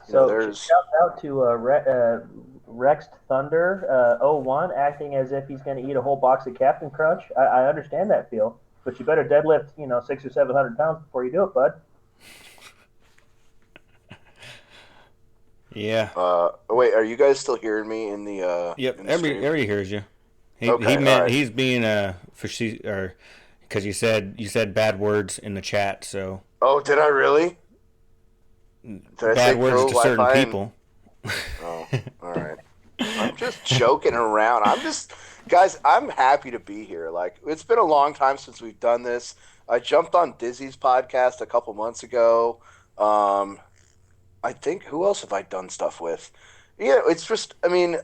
So There's shout out to Rex Thunder 01 acting as if he's going to eat a whole box of Captain Crunch. I understand that feel, but you better deadlift 600 or 700 pounds before you do it, bud. Yeah. wait, are you guys still hearing me Yep. in the stream? Everybody hears you. He Okay, all meant right. he's being or because you said bad words in the chat, so Oh, did I really? Did I say bad words pro to certain Wi-Fi and people. oh, all right. I'm just joking around. Guys, I'm happy to be here. Like, it's been a long time since we've done this. I jumped on Dizzy's podcast a couple months ago. Um, I think, who else have I done stuff with? Yeah, it's just, I mean,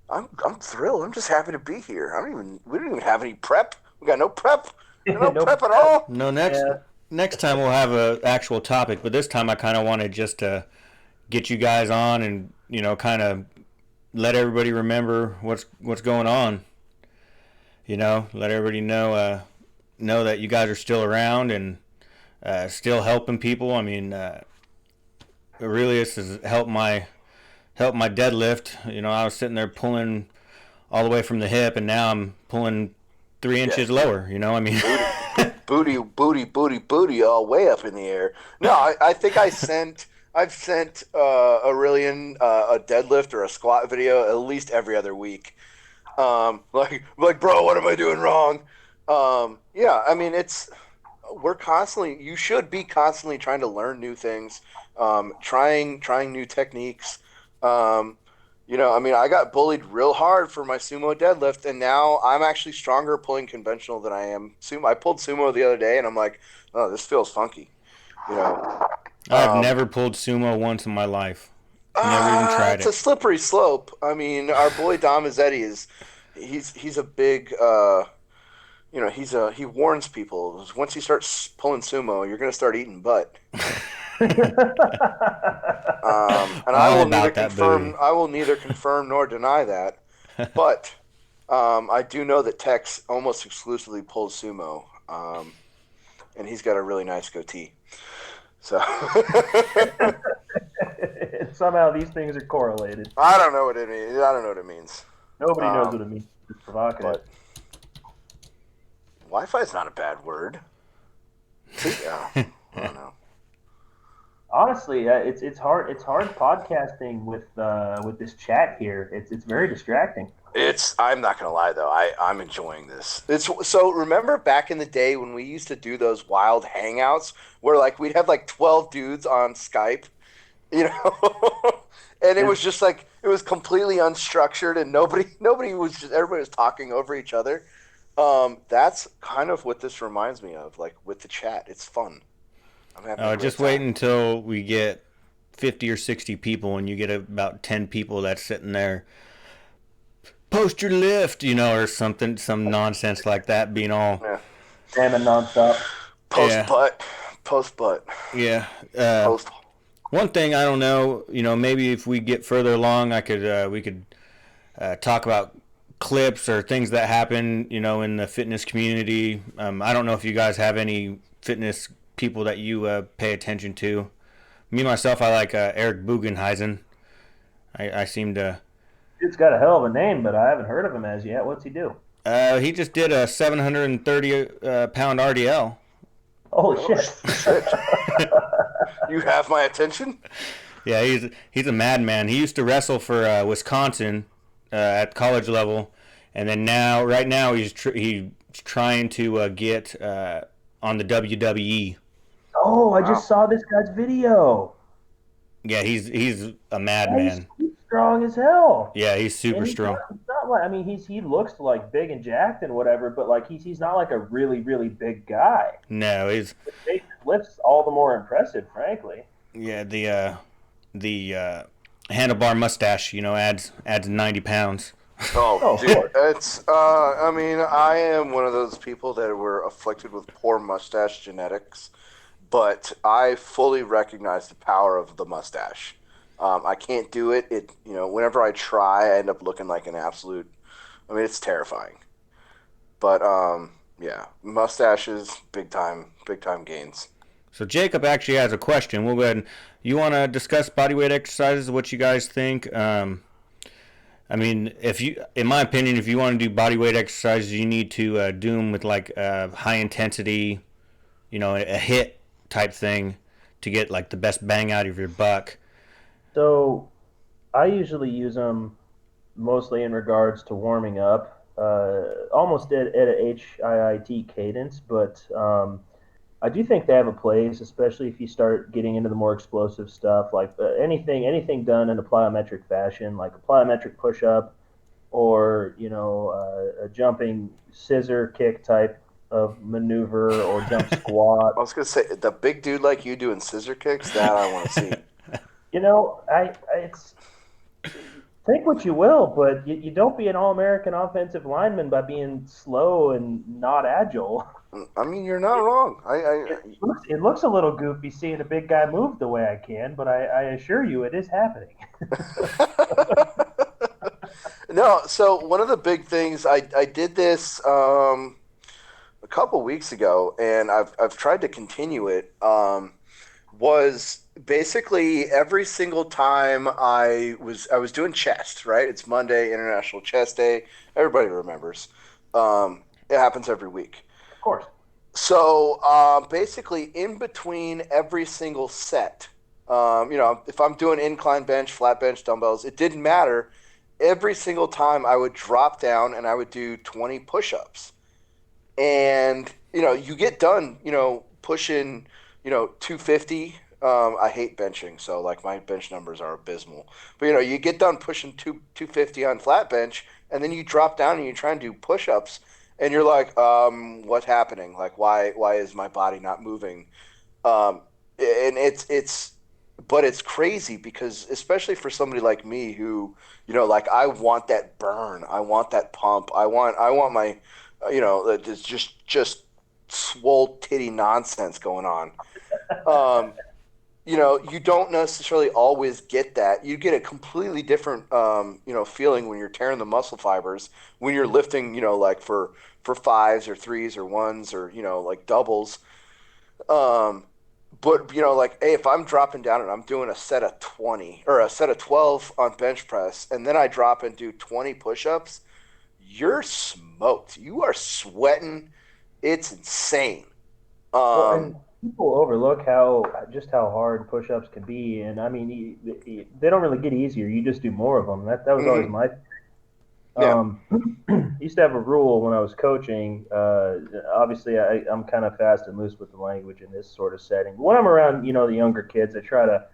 I'm thrilled. I'm just happy to be here. We don't even have any prep. We got no prep. No No prep at prep. all. No, Yeah. next time we'll have a actual topic, but this time I kind of wanted just to get you guys on and kind of let everybody remember what's going on. Let everybody know that you guys are still around and still helping people. I mean, Aurelius has helped my deadlift. I was sitting there pulling all the way from the hip, and now I'm pulling 3 inches Yeah, lower. I mean, booty, all way up in the air. No, I think I've sent Aurelian a deadlift or a squat video at least every other week. Like, bro, what am I doing wrong? Yeah, I mean, you should be constantly trying to learn new things, trying new techniques. Um, I mean, I got bullied real hard for my sumo deadlift, and now I'm actually stronger pulling conventional than I am sumo. I pulled sumo the other day, and I'm like, oh, this feels funky. You know, I've um, never pulled sumo once in my life. Never even tried it's a it. slippery slope. I mean, our boy Dom Mazzetti he's a big he warns people once you start pulling sumo, you're gonna start eating butt. And All about that booty. I will neither confirm nor deny that. But I do know that Tex almost exclusively pulls sumo, and he's got a really nice goatee. So Somehow these things are correlated. I don't know what it means. I don't know what it means. Nobody knows what it means. It's provocative. But Wi-Fi is not a bad word. Yeah, I don't know. Honestly, it's hard. It's hard podcasting with this chat here. It's very distracting. I'm not gonna lie though, I'm enjoying this. So remember back in the day when we used to do those wild hangouts where like we'd have like 12 dudes on Skype, you know, and it was just like it was completely unstructured and everybody was talking over each other. That's kind of what this reminds me of, like with the chat. It's fun. I'm having a great Just wait time. until we get 50 or 60 people and you get about 10 people that's sitting there. Post your lift, or something, some nonsense like that being all. Yeah. Jamming nonstop. Post Yeah. butt. Post butt. Yeah. Post. One thing I don't know, maybe if we get further along, we could talk about clips or things that happen, in the fitness community. I don't know if you guys have any fitness people that you pay attention to. Me myself, I like Eric Bugenheisen. I seem to. It's got a hell of a name, but I haven't heard of him as yet. What's he do? He just did a 730 pound RDL. Holy Oh, shit! shit. You have my attention? Yeah, he's a madman. He used to wrestle for Wisconsin at college level, and then right now he's trying to get on the WWE. Oh, I Wow. just saw this guy's video. Yeah, he's a Yeah, madman. he's strong as hell. Yeah, he's super And strong. he's not like, I mean, he looks like big and jacked and whatever, but like he's not like a really big guy. No, His face is lifts all the more impressive, frankly. Yeah, the handlebar mustache, adds 90 pounds. Oh, Oh, of dude, course. it's I mean, I am one of those people that were afflicted with poor mustache genetics, but I fully recognize the power of the mustache. I can't do it. Whenever I try, I end up looking like an absolute. I mean, it's terrifying. But yeah, mustaches, big time gains. So Jacob actually has a question. We'll go ahead and you want to discuss bodyweight exercises, what you guys think? I mean, if you, in my opinion, if you want to do bodyweight exercises, you need to do them with like high intensity, a hit type thing to get like the best bang out of your buck. So I usually use them mostly in regards to warming up, almost at a HIIT cadence, but I do think they have a place, especially if you start getting into the more explosive stuff, like anything done in a plyometric fashion, like a plyometric push up or a jumping scissor kick type of maneuver or jump squat. I was gonna say the big dude like you doing scissor kicks, that I want to see. I it's think what you will, but you don't be an all-American offensive lineman by being slow and not agile. I mean, you're not wrong. It looks a little goofy seeing a big guy move the way I can, but I assure you it is happening. No, so one of the big things I did this a couple weeks ago, and I've tried to continue it. Was basically every single time I was doing chest, right? It's Monday, International Chest Day. Everybody remembers. It happens every week. Of course. So basically, in between every single set, if I'm doing incline bench, flat bench, dumbbells, it didn't matter. Every single time I would drop down and I would do 20 push-ups. And, you get done, pushing, 250. I hate benching, so like my bench numbers are abysmal. But, you get done pushing 250 on flat bench, and then you drop down and you try and do push-ups, and you're like, what's happening? Like, why is my body not moving? Um, and but it's crazy because especially for somebody like me who, like I want that burn, I want that pump, I want my, it's just swole titty nonsense going on. Um, you don't necessarily always get that. You get a completely different, feeling when you're tearing the muscle fibers, when you're lifting, like for fives or threes or ones or, like doubles. Um, but, like, hey, if I'm dropping down and I'm doing a set of 20 or a set of 12 on bench press, and then I drop and do 20 push-ups, you're smoked. You are sweating. It's insane. Well, Um, and people overlook how hard push-ups can be, and I mean, they don't really get easier. You just do more of them. That was always mhm, my. yeah. Used to have a rule when I was coaching. Obviously, I'm kind of fast and loose with the language in this sort of setting. But when I'm around, the younger kids, I try to,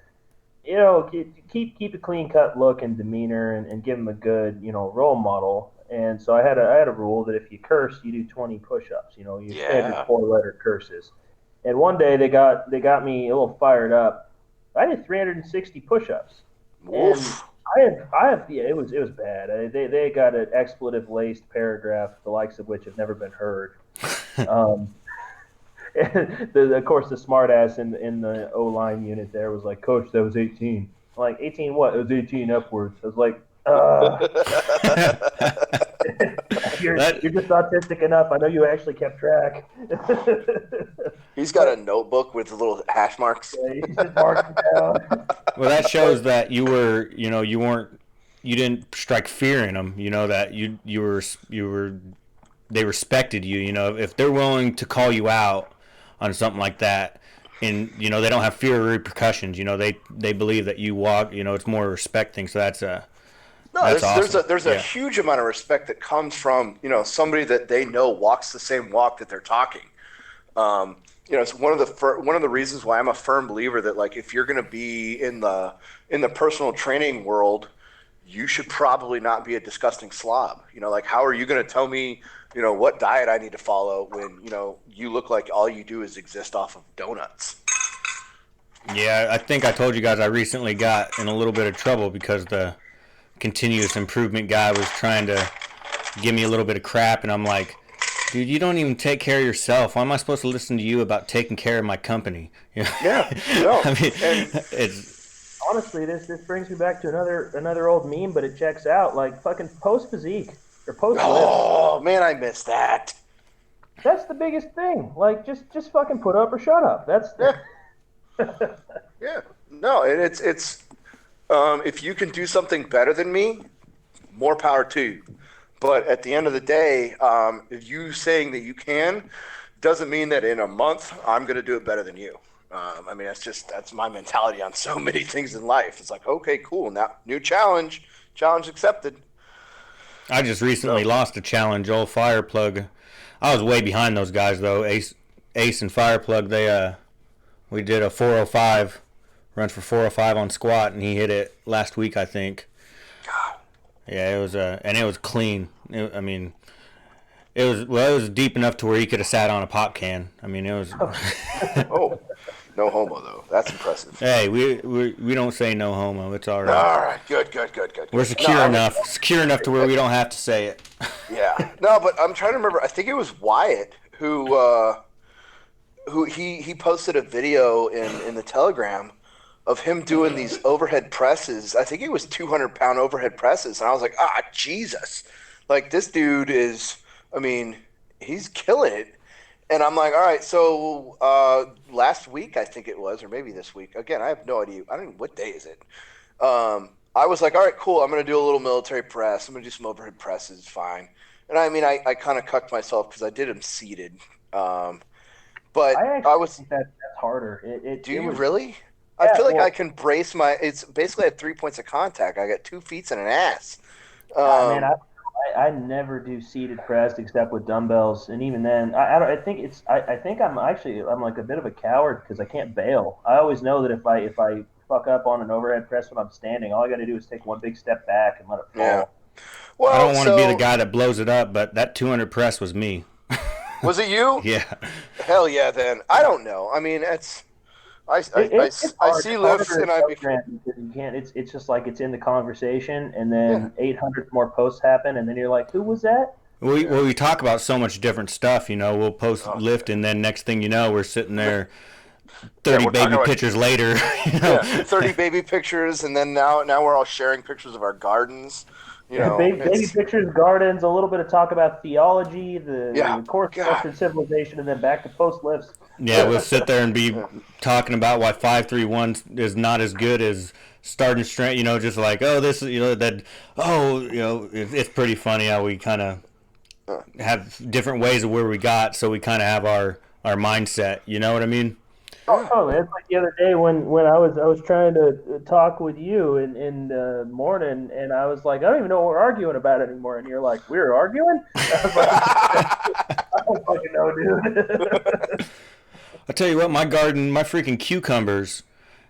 keep a clean cut look and demeanor, and give them a good, role model. And so I had a rule that if you curse, you do 20 push-ups. Your standard Yeah. four-letter curses. And one day they got me a little fired up. I did 360 push-ups, and Woof. yeah, it was bad. They got an expletive laced paragraph, the likes of which have never been heard. Um, and of course, the smartass in the O line unit there was like, "Coach, that was 18." I'm like, 18 what? It was 18 upwards. I was like, you're That just autistic enough. I know you actually kept track. He's got a But notebook with little hash marks. yeah, you just marked it down. well, that shows But that you weren't, you didn't strike fear in them. You know that you were they respected you. If they're willing to call you out on something like that, and they don't have fear of repercussions. They believe that you walk. It's more a respect thing. So No, that's there's a awesome. there's a Yeah. huge amount of respect that comes from somebody that they know walks the same walk that they're talking. It's one of the reasons why I'm a firm believer that like if you're going to be in the personal training world, you should probably not be a disgusting slob. Like how are you going to tell me what diet I need to follow when, you look like all you do is exist off of donuts. Yeah, I think I told you guys I recently got in a little bit of trouble because the continuous improvement guy was trying to give me a little bit of crap, and I'm like, dude, you don't even take care of yourself. Why am I supposed to listen to you about taking care of my company? You know? Yeah, no. I mean, And it's Honestly, this brings me back to another old meme, but it checks out. Like fucking post physique or post lift. oh man, I miss that. That's the biggest thing. Like just fucking put up or shut up. That's Yeah, yeah. No, and it's if you can do something better than me, more power to you. But at the end of the day, if you saying that you can doesn't mean that in a month I'm going to do it better than you. I mean, that's my mentality on so many things in life. It's like, okay, cool, now new challenge accepted. I just recently So lost a challenge, old Fireplug. I was way behind those guys though. Ace and Fireplug, we did a 405 runs for 405 on squat, and he hit it last week, I think. God, Yeah, it was and it was clean. I mean, it was deep enough to where he could have sat on a pop can. I mean, it was. oh, no homo though. That's impressive. Hey, we don't say no homo. It's all All right. right, good. We're No, secure enough, to where we don't have to say it. yeah, no, but I'm trying to remember. I think it was Wyatt who he posted a video in the Telegram of him doing these overhead presses. I think it was 200-pound overhead presses, and I was like, Jesus, like this dude is. I mean, he's killing it. And I'm like, all right, so last week I think it was, or maybe this week. Again, I have no idea. I don't know what day is it. I was like, all right, cool. I'm gonna do a little military press. I'm gonna do some overhead presses, fine. And I mean, I kind of cucked myself because I did them seated. Um, but I I actually was. think that's harder. Do It you was really? I yeah. feel like I Well, can brace my. It's basically at 3 points of contact. I got 2 feet and an ass. man, Um, I never do seated press except with dumbbells, and even then, I don't. I think it's. I think I'm like a bit of a coward because I can't bail. I always know that if I fuck up on an overhead press when I'm standing, all I got to do is take one big step back and let it yeah. fall. I Well, don't want to be the so guy that blows it up, but that 200 press was me. was it you? Yeah. Hell yeah. Then I don't know. I mean, It's I hard. see It's lifts harder in and I be Telegram because you can't. It's just like it's in the conversation, and yeah then 800 more posts happen, and then you're like, who was that? yeah. We talk about so much different stuff, you know. We'll post Oh lift, and then next thing you know, we're sitting yeah. there Yeah, 30 we're talking baby about pictures later, you know. yeah 30 baby pictures, and then now we're all sharing pictures of our gardens. Baby It's pictures, gardens, a little bit of talk about theology, yeah. the core God. structured civilization, and then back to post lifts. Yeah, we'll sit there and be Yeah. talking about why 531 is not as good as starting strength, you know, just like, oh, this is, you know, that, oh, you know, it's pretty funny how we kind of Uh, have different ways of where we got, so we kind of have our mindset, you know what I mean? Oh, yeah. totally. It's like the other day when I was trying to talk with you in the morning, and I was like, I don't even know what we're arguing about anymore, and you're like, we're arguing. I was like, I don't fucking know, dude. I'll tell you what, my garden, my freaking cucumbers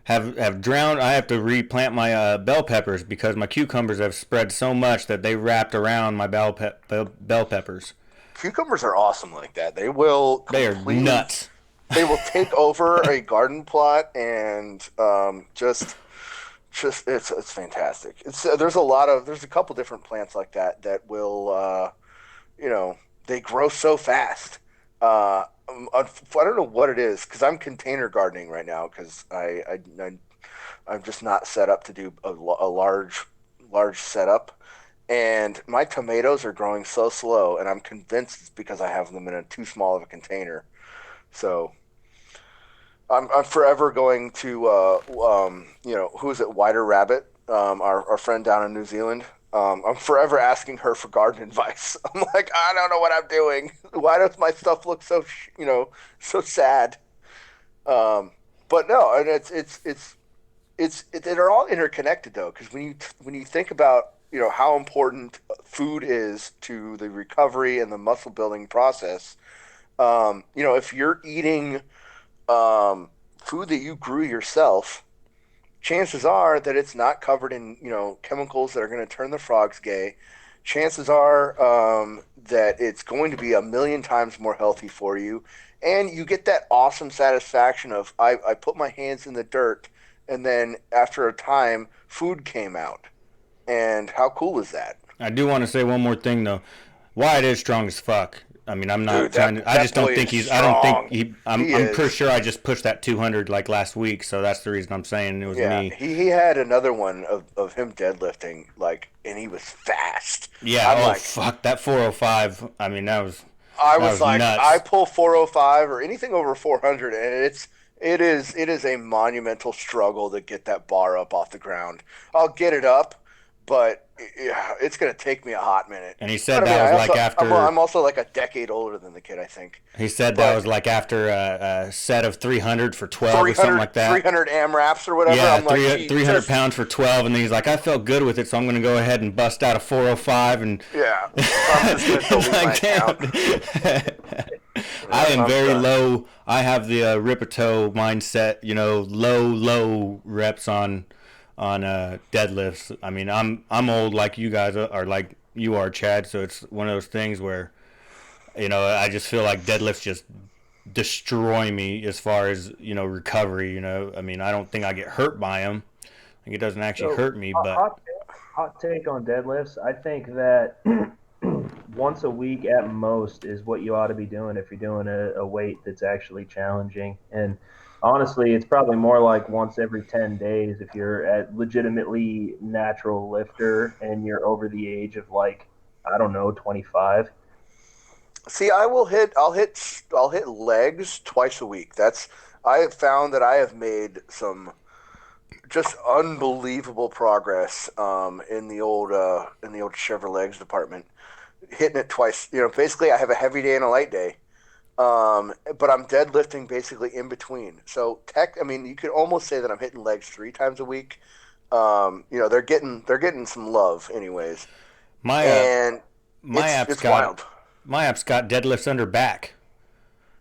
have drowned. I have to replant my bell peppers because my cucumbers have spread so much that they wrapped around my bell peppers. Cucumbers are awesome like that. They will They are completely nuts. they will take over a garden plot and just it's fantastic. It's there's a couple different plants like that will you know they grow so fast. I don't know what it is because I'm container gardening right now because I'm just not set up to do a large setup, and my tomatoes are growing so slow, and I'm convinced it's because I have them in a too small of a container. So I'm forever going to who is it, Whiter Rabbit, our friend down in New Zealand. I'm forever asking her for garden advice. I'm like, I don't know what I'm doing. Why does my stuff look so so sad? Um, but no, and they're all interconnected though, because when you think about how important food is to the recovery and the muscle building process, if you're eating food that you grew yourself, chances are that it's not covered in chemicals that are going to turn the frogs gay. chances are that it's going to be a million times more healthy for you. And you get that awesome satisfaction of I put my hands in the dirt, and then after a time, food came out. And how cool is that? I do want to say one more thing though. Wyatt is strong as fuck. I mean, I'm not Dude, trying to. I that just don't boy think is he's. I don't think strong. he. He I'm pretty is. sure I just pushed that 200 like last week, so that's the reason I'm saying it was Yeah, me. he had another one of him deadlifting, like, and he was fast. Yeah. I'm Oh like, fuck, that 405. I mean, I that was was like, I nuts. pull 405 or anything over 400, and it is a monumental struggle to get that bar up off the ground. I'll get it up, but yeah, it's gonna take me a hot minute. And he But said I mean, that was I like also after. I'm also like a decade older than the kid, I think. He said that But was like after a set of 300 for 12 or something 300 like that. 300 AMRAPs or whatever, Yeah, I'm like, 300 Jesus. pounds for 12, and then he's like, I felt good with it, so I'm going to go ahead and bust out a 405, and Yeah, I'm just gonna it's delete my like, damn. account. I Yeah, am I'm very done. low. I have the Ripito mindset, low reps on deadlifts. I mean, I'm old like you guys are like you are, Chad. So it's one of those things where I just feel like deadlifts just destroy me as far as recovery. I mean, I don't think I get hurt by them. Like it doesn't actually So hurt me, hot, but hot hot take on deadlifts. I think that once a week at most is what you ought to be doing if you're doing a weight that's actually challenging. And honestly, it's probably more like once every 10 days if you're a legitimately natural lifter and you're over the age of like, I don't know, 25. See, I'll hit legs twice a week. I have found that I have made some just unbelievable progress in the old Chevrolet legs department, hitting it twice. Basically, I have a heavy day and a light day. But I'm deadlifting basically in between. So I mean, you could almost say that I'm hitting legs 3 times a week. They're getting some love, anyways, my and my it's app's it's got wild. my app's got deadlifts under back.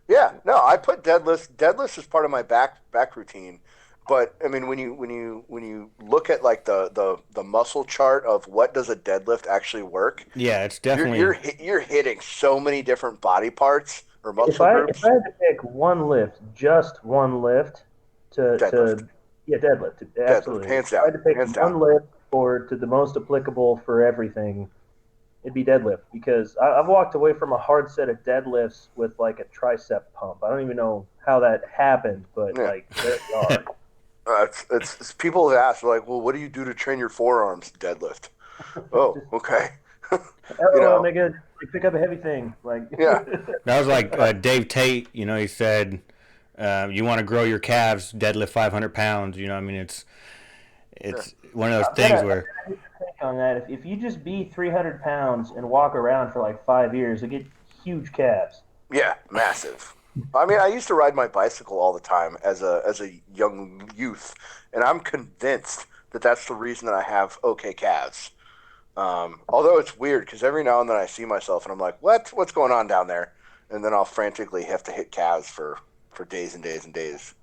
Yeah, no, I put deadlifts is part of my back routine. But I mean, when you look at like the muscle chart of what does a deadlift actually work, Yeah, it's you're you're definitely hit, you're hitting so many different body parts or If muscle I if I groups. had to pick one lift, just one lift Deadlift, to yeah, deadlift, deadlift, absolutely. If hands I down, had to pick hands down. one lift for to the most applicable for everything, it'd be deadlift because I've walked away from a hard set of deadlifts with like a tricep pump. I don't even know how that happened, but Yeah, like there we are. it's people have asked like, well, what do you do to train your forearms? Deadlift. Oh, Just okay. you LOL, know, nigga, like, pick up a heavy thing. Like yeah, that was like Dave Tate. He said, "You want to grow your calves, deadlift 500 pounds." I mean, yeah, it's one of those I've got things a where take on that. If you just be 300 pounds and walk around for like 5 years, you get huge calves. yeah, massive. I mean, I used to ride my bicycle all the time as a young youth, and I'm convinced that that's the reason that I have okay calves. Although it's weird because every now and then I see myself and I'm like, what's going on down there? And then I'll frantically have to hit calves for days and days and days.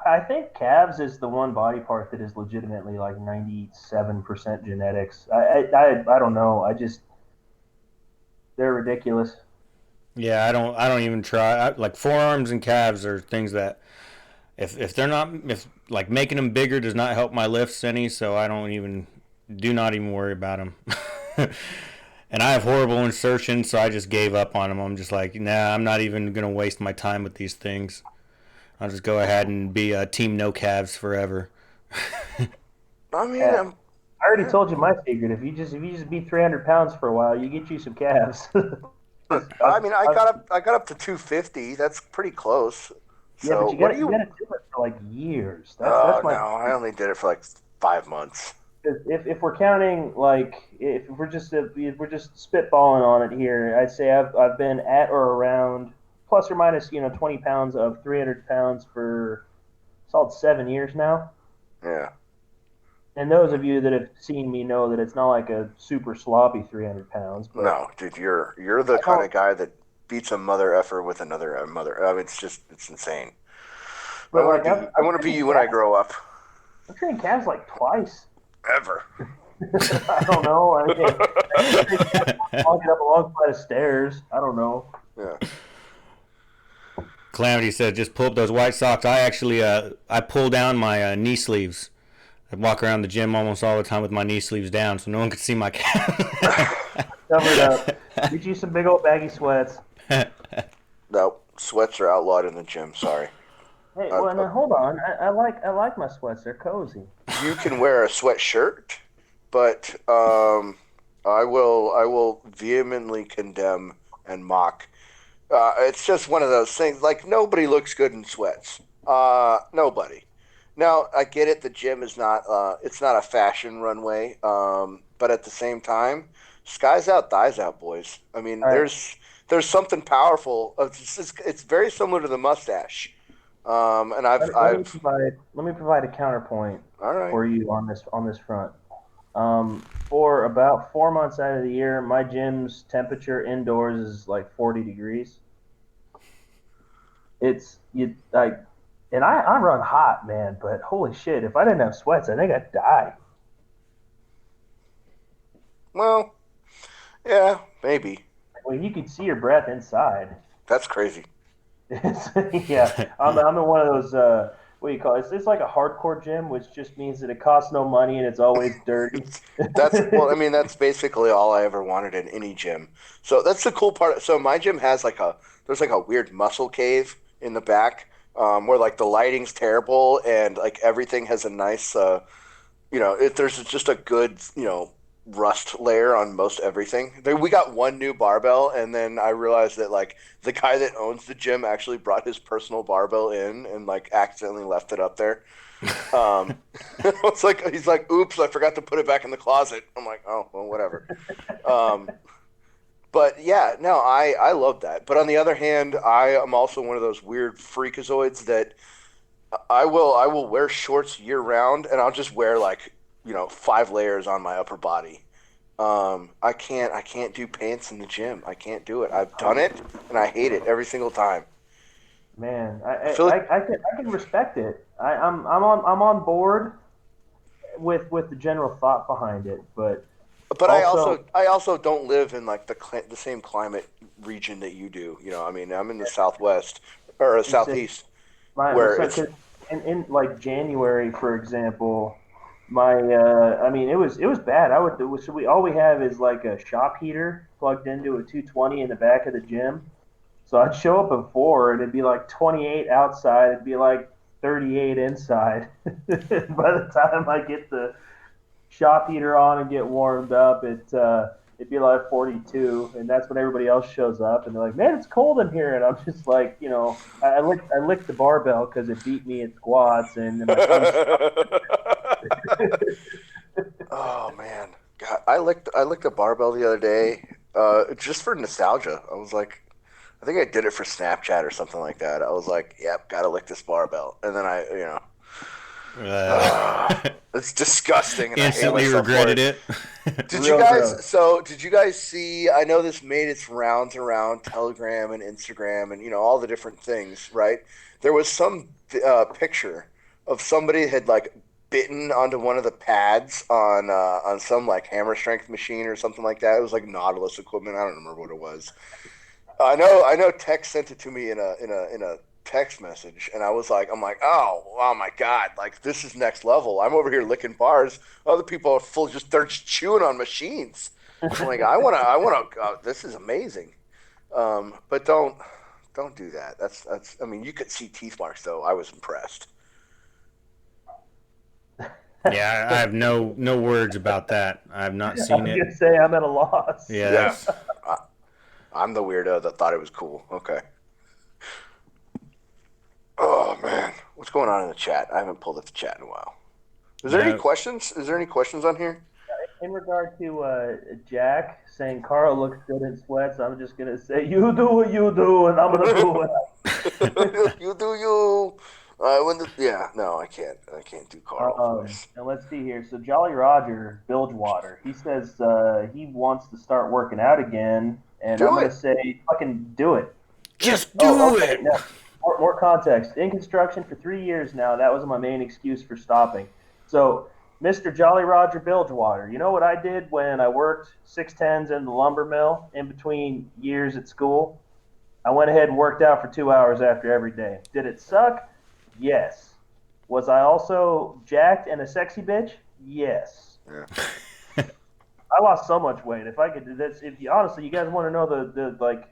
I think calves is the one body part that is legitimately like 97% genetics. I don't know. They're ridiculous. yeah, I don't even try. Like forearms and calves are things that if they're not if like making them bigger does not help my lifts any, so I don't even do not even worry about them. And I have horrible insertions, so I just gave up on them. I'm just like, nah, I'm not even gonna waste my time with these things. I'll just go ahead and be a team no calves forever. I mean, Yeah. I already yeah. told you my secret. If you just be 300 pounds for a while, you get you some calves. I mean, I got up to 250. That's pretty close. Yeah, but So you what got do to you you? got to do it for like years. That's Oh my no, I only did it for like 5 months. if we're counting like if we're just spitballing on it here, I'd say I've been at or around plus or minus 20 pounds of 300 pounds for solid 7 years now. Yeah. And those of you that have seen me know that it's not like a super sloppy 300 pounds, but No, dude, you're the I kind don't. of guy that beats a mother effer with another mother. I mean, it's insane. I But want to like be I want to be you when I grow up. I've trained calves like twice. Ever. I don't know. I mean, walking up a long flight of stairs. I don't know. Yeah. Calamity said, "Just pull up those white socks." I actually, I pull down my knee sleeves. I walk around the gym almost all the time with my knee sleeves down, so no one can see my calf. Cover it up. Get you some big old baggy sweats. No, sweats are outlawed in the gym. Sorry. Hey, Uh, well, uh, now hold on. I like my sweats. They're cozy. you can wear a sweatshirt, but I will vehemently condemn and mock. It's just one of those things. Like nobody looks good in sweats. Nobody. Now I get it. The gym is not. It's not a fashion runway. But at the same time, skies out, thighs out, boys. I mean, All right. there's something powerful. It's very similar to the mustache. And I've. Let me provide a counterpoint All right. for you on this front. For about 4 months out of the year, my gym's temperature indoors is like 40 degrees. It's you like, and I run hot, man. But holy shit, if I didn't have sweats, I think I'd die. Well, yeah, maybe. Well, you could see your breath inside. That's crazy. Yeah, I'm in one of those. What do you call it? It's like a hardcore gym, which just means that it costs no money and it's always dirty. That's well, I mean, that's basically all I ever wanted in any gym. So that's the cool part. So my gym has there's like a weird muscle cave in the back, where like the lighting's terrible and like everything has a nice, there's just a good, rust layer on most everything. We got one new barbell, and then I realized that like the guy that owns the gym actually brought his personal barbell in and like accidentally left it up there. Um, it's like he's like, "Oops, I forgot to put it back in the closet." I'm like, "Oh, well, whatever." Um, but yeah, no, I love that. But on the other hand, I am also one of those weird freakazoids that I will wear shorts year round, and I'll just wear like 5 layers on my upper body. I can't do pants in the gym. I can't do it. I've done it, and I hate it every single time. Man, I feel like, I can respect it. I'm on board with the general thought behind it, but but I also also I also don't live in like the same climate region that you do. I mean, I'm in the Southwest or you say Southeast my where so it's 'cause in like January, for example, my I mean it was bad. I would do so we all we have is like a shop heater plugged into a 220 in the back of the gym. So I'd show up at 4 and it'd be like 28 outside, it'd be like 38 inside. By the time I get the shop heater on and get warmed up, it'd be like 42, and that's when everybody else shows up, and they're like, "Man, it's cold in here," and I'm just like, I licked the barbell because it beat me at squats, and then my son's. Oh man, God, I licked a barbell the other day, just for nostalgia. I was like, I think I did it for Snapchat or something like that. I was like, yep, gotta lick this barbell, and then uh, it's disgusting, and I hate instantly myself for regretted it. it. Did you Real guys? gross. So did you guys see? I know this made its rounds around Telegram and Instagram and all the different things, right? There was some picture of somebody had like bitten onto one of the pads on some like hammer strength machine or something like that. It was like Nautilus equipment. I don't remember what it was. I know. Tech sent it to me in a text message, and I'm like, oh my god, like this is next level. I'm over here licking bars. Other people are full, they're just chewing on machines. I'm like, I wanna. This is amazing. But don't do that. That's. I mean, you could see teeth marks though. I was impressed. Yeah, I have no words about that. I have not I seen was it. gonna say I'm at a loss. Yeah, Yeah, that's I, I'm the weirdo that thought it was cool. Okay. Oh man, what's going on in the chat? I haven't pulled up the chat in a while. Is there any no. questions? Is there any questions on here? In regard to Jack saying Carl looks good in sweats, I'm just gonna say you do what you do, and I'm gonna do what. You do you. Yeah, no, I can't. I can't do Carl voice. And let's see here. So Jolly Roger Bilgewater, he says he wants to start working out again, and I'm Do gonna it. say fucking do it. Just Oh, do okay. it. Now, more context. In construction for 3 years now, that was my main excuse for stopping. So Mr. Jolly Roger Bilgewater. You know what I did when I worked 610s in the lumber mill in between years at school? I went ahead and worked out for 2 hours after every day. Did it suck? Yes. Was I also jacked and a sexy bitch? Yes. Yeah. I lost so much weight. If I could do this, if you honestly, you guys want to know the like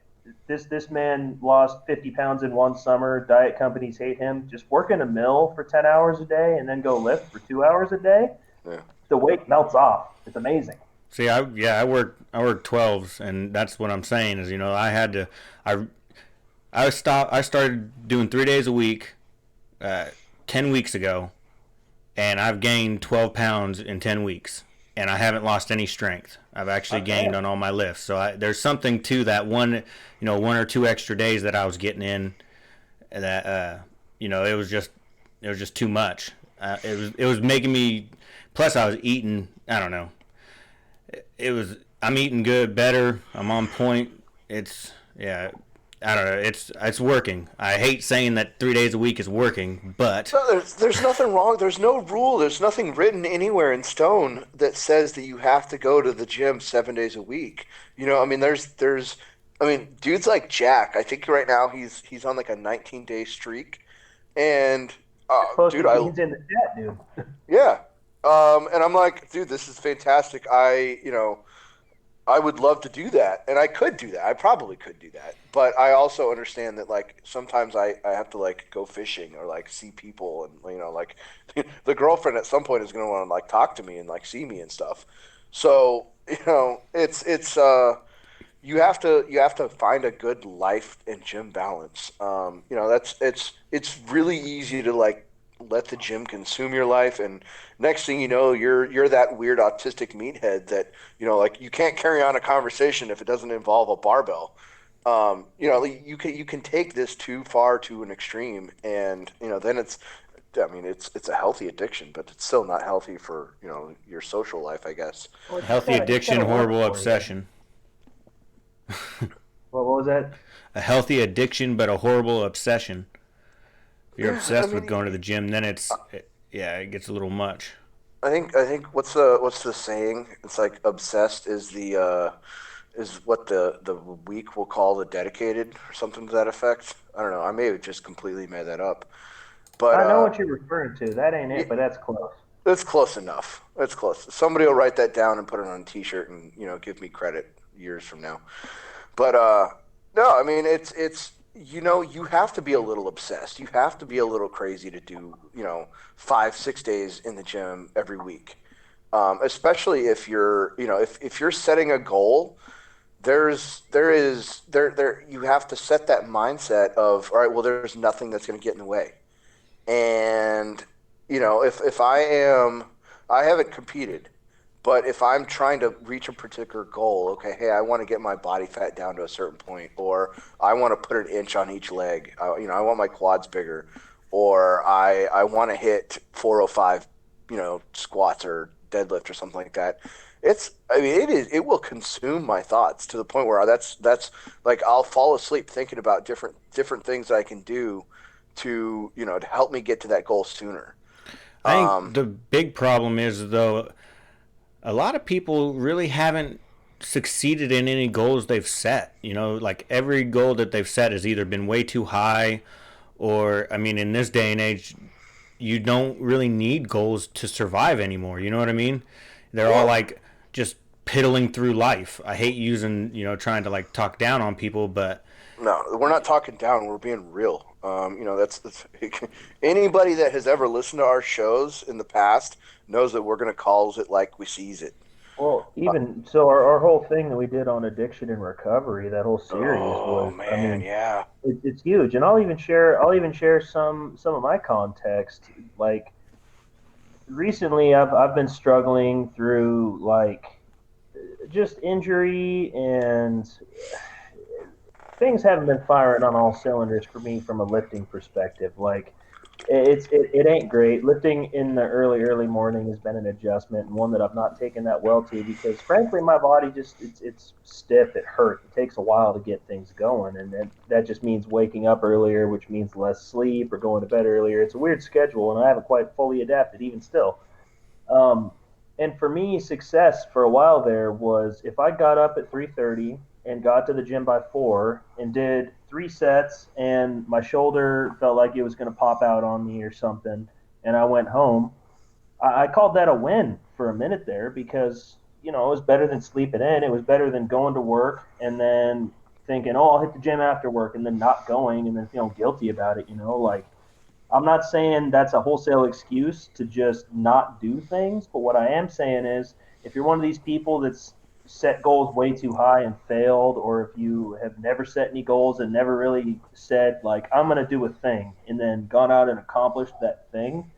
this man lost 50 pounds in one summer. Diet companies hate him. Just work in a mill for 10 hours a day and then go lift for 2 hours a day. Yeah. The weight melts off. It's amazing. See, I work 12s, and that's what I'm saying is, I had to I I started doing 3 days a week, 10 weeks ago, and I've gained 12 pounds in 10 weeks, and I haven't lost any strength. I've actually gained on all my lifts. So there's something to that one, 1 or 2 extra days that I was getting in. That it was just too much. It was making me. Plus, I was eating. I don't know. I'm eating good, better. I'm on point. It's yeah. I don't know. It's working. I hate saying that 3 days a week is working, but No, there's nothing wrong. There's no rule. There's nothing written anywhere in stone that says that you have to go to the gym 7 days a week. I mean, I mean, dudes like Jack. I think right now he's on like a 19-day streak, and dude, Posted beans in the chat, dude. yeah, and I'm like, dude, this is fantastic. I would love to do that, and I could do that. I probably could do that, but I also understand that like sometimes I have to like go fishing or like see people, and like the girlfriend at some point is going to want to like talk to me and like see me and stuff. So it's you have to find a good life and gym balance. That's it's really easy to like let the gym consume your life, and next thing you know, you're that weird autistic meathead that like you can't carry on a conversation if it doesn't involve a barbell. You can take this too far to an extreme, and then I mean, it's a healthy addiction, but it's still not healthy for your social life, I guess. Well, healthy it's addiction, gotta work horrible for you. obsession. What was that? A healthy addiction, but a horrible obsession. If you're Yeah, I obsessed with mean, going to the gym, then yeah, it gets a little much. I think what's the saying? It's like obsessed is what the weak will call the dedicated, or something to that effect. I don't know. I may have just completely made that up, but I know what you're referring to. That ain't yeah, it, but that's close. it's close enough. It's close. Somebody will write that down and put it on a T-shirt and give me credit years from now. But no, I mean you have to be a little obsessed. You have to be a little crazy to do 5 6 days in the gym every week. Especially if you're if you're setting a goal, there you have to set that mindset of, all right, well, there's nothing that's going to get in the way. And if I haven't competed, but if I'm trying to reach a particular goal, okay, hey, I want to get my body fat down to a certain point, or I want to put an inch on each leg. I want my quads bigger, or I want to hit 405, squats or deadlift or something like that. I mean, it will consume my thoughts to the point where that's like I'll fall asleep thinking about different things I can do to help me get to that goal sooner. I think Um, the big problem is, though, a lot of people really haven't succeeded in any goals they've set. Like every goal that they've set has either been way too high, or, I mean, in this day and age, you don't really need goals to survive anymore. You know what I mean? They're all well, like just piddling through life. I hate using, trying to like talk down on people, but no, we're not talking down. We're being real. That's anybody that has ever listened to our shows in the past knows that we're going to call it like we sees it. Well, Uh, even so, our whole thing that we did on addiction and recovery, that whole series oh was, I man, mean, yeah. it's huge. And I'll even share some of my context. Like recently, I've been struggling through like just injury and things haven't been firing on all cylinders for me from a lifting perspective. Like it ain't great. Lifting in the early morning has been an adjustment and one that I've not taken that well to because frankly my body just it's stiff. It hurts. It takes a while to get things going, and that just means waking up earlier, which means less sleep or going to bed earlier. It's a weird schedule, and I haven't quite fully adapted even still. Um, and for me, success for a while there was if I got up at 3:30 and got to the gym by 4 and did 3 sets and my shoulder felt like it was going to pop out on me or something, and I went home, I called that a win for a minute there because it was better than sleeping in. It was better than going to work and then thinking, oh, I'll hit the gym after work and then not going and then feeling guilty about it. Like I'm not saying that's a wholesale excuse to just not do things, but what I am saying is if you're one of these people that's set goals way too high and failed, or if you have never set any goals and never really said, like, I'm going to do a thing and then gone out and accomplished that thing,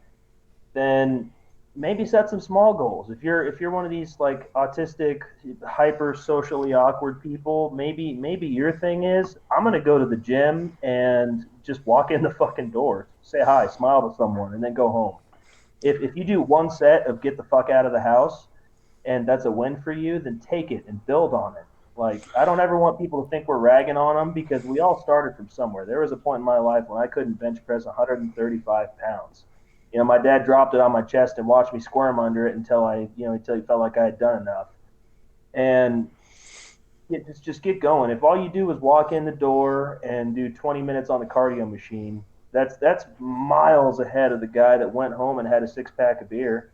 then maybe set some small goals. If you're one of these like autistic, hyper socially awkward people, maybe your thing is I'm gonna go to the gym and just walk in the fucking door, say hi, smile to someone, and then go home. If you do 1 set of get the fuck out of the house and that's a win for you, then take it and build on it. Like, I don't ever want people to think we're ragging on them because we all started from somewhere. There was a point in my life when I couldn't bench press 135 pounds. My dad dropped it on my chest and watched me squirm under it until he felt like I had done enough. And just get going. If all you do is walk in the door and do 20 minutes on the cardio machine, that's miles ahead of the guy that went home and had a 6 pack of beer.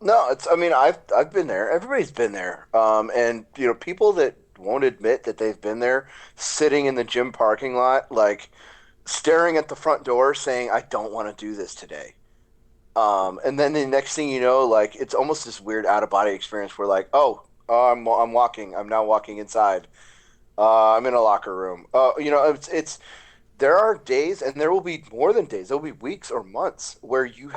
No, it's. I mean, I've been there. Everybody's been there. And people that won't admit that they've been there, sitting in the gym parking lot, like staring at the front door, saying, "I don't want to do this today." And then the next thing you know, like it's almost this weird out of body experience where, like, oh, I'm walking. I'm now walking inside. I'm in a locker room. It's there are days, and there will be more than days. There will be weeks or months where you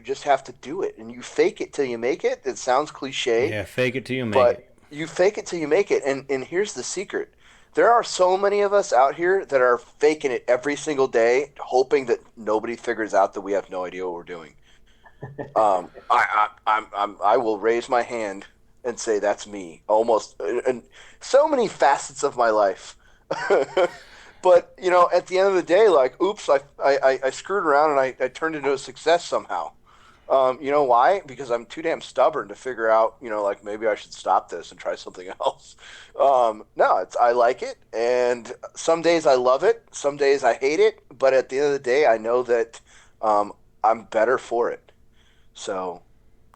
just have to do it, and you fake it till you make it. It sounds cliche, Yeah, fake it till you make but it. you fake it till you make it. And here's the secret: there are so many of us out here that are faking it every single day, hoping that nobody figures out that we have no idea what we're doing. I will raise my hand and say that's me. Almost, and so many facets of my life. But at the end of the day, like, oops, I screwed around and I turned into a success somehow. You know why? Because I'm too damn stubborn to figure out, like maybe I should stop this and try something else. No, I like it, and some days I love it, some days I hate it, but at the end of the day, I know that I'm better for it. So,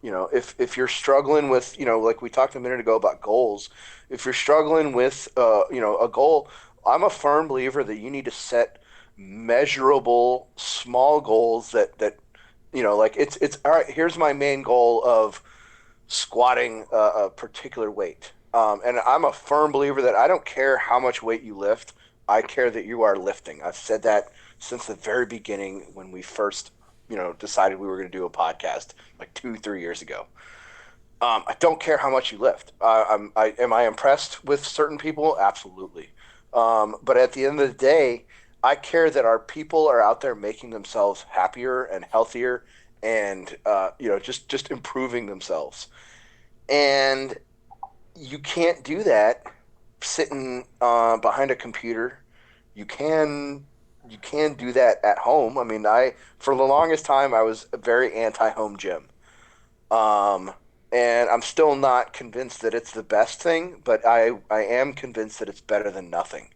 if you're struggling with, like we talked a minute ago about goals, if you're struggling with, a goal, I'm a firm believer that you need to set measurable small goals like it's all right. Here's my main goal of squatting a particular weight. And I'm a firm believer that I don't care how much weight you lift. I care that you are lifting. I've said that since the very beginning when we first, decided we were going to do a podcast like 2, 3 years ago. I don't care how much you lift. Am I impressed with certain people? Absolutely. But at the end of the day, I care that our people are out there making themselves happier and healthier, and just improving themselves. And you can't do that sitting behind a computer. You can you can do that at home. I mean, I for the longest time I was a very anti-home gym. Um, and I'm still not convinced that it's the best thing, but I am convinced that it's better than nothing.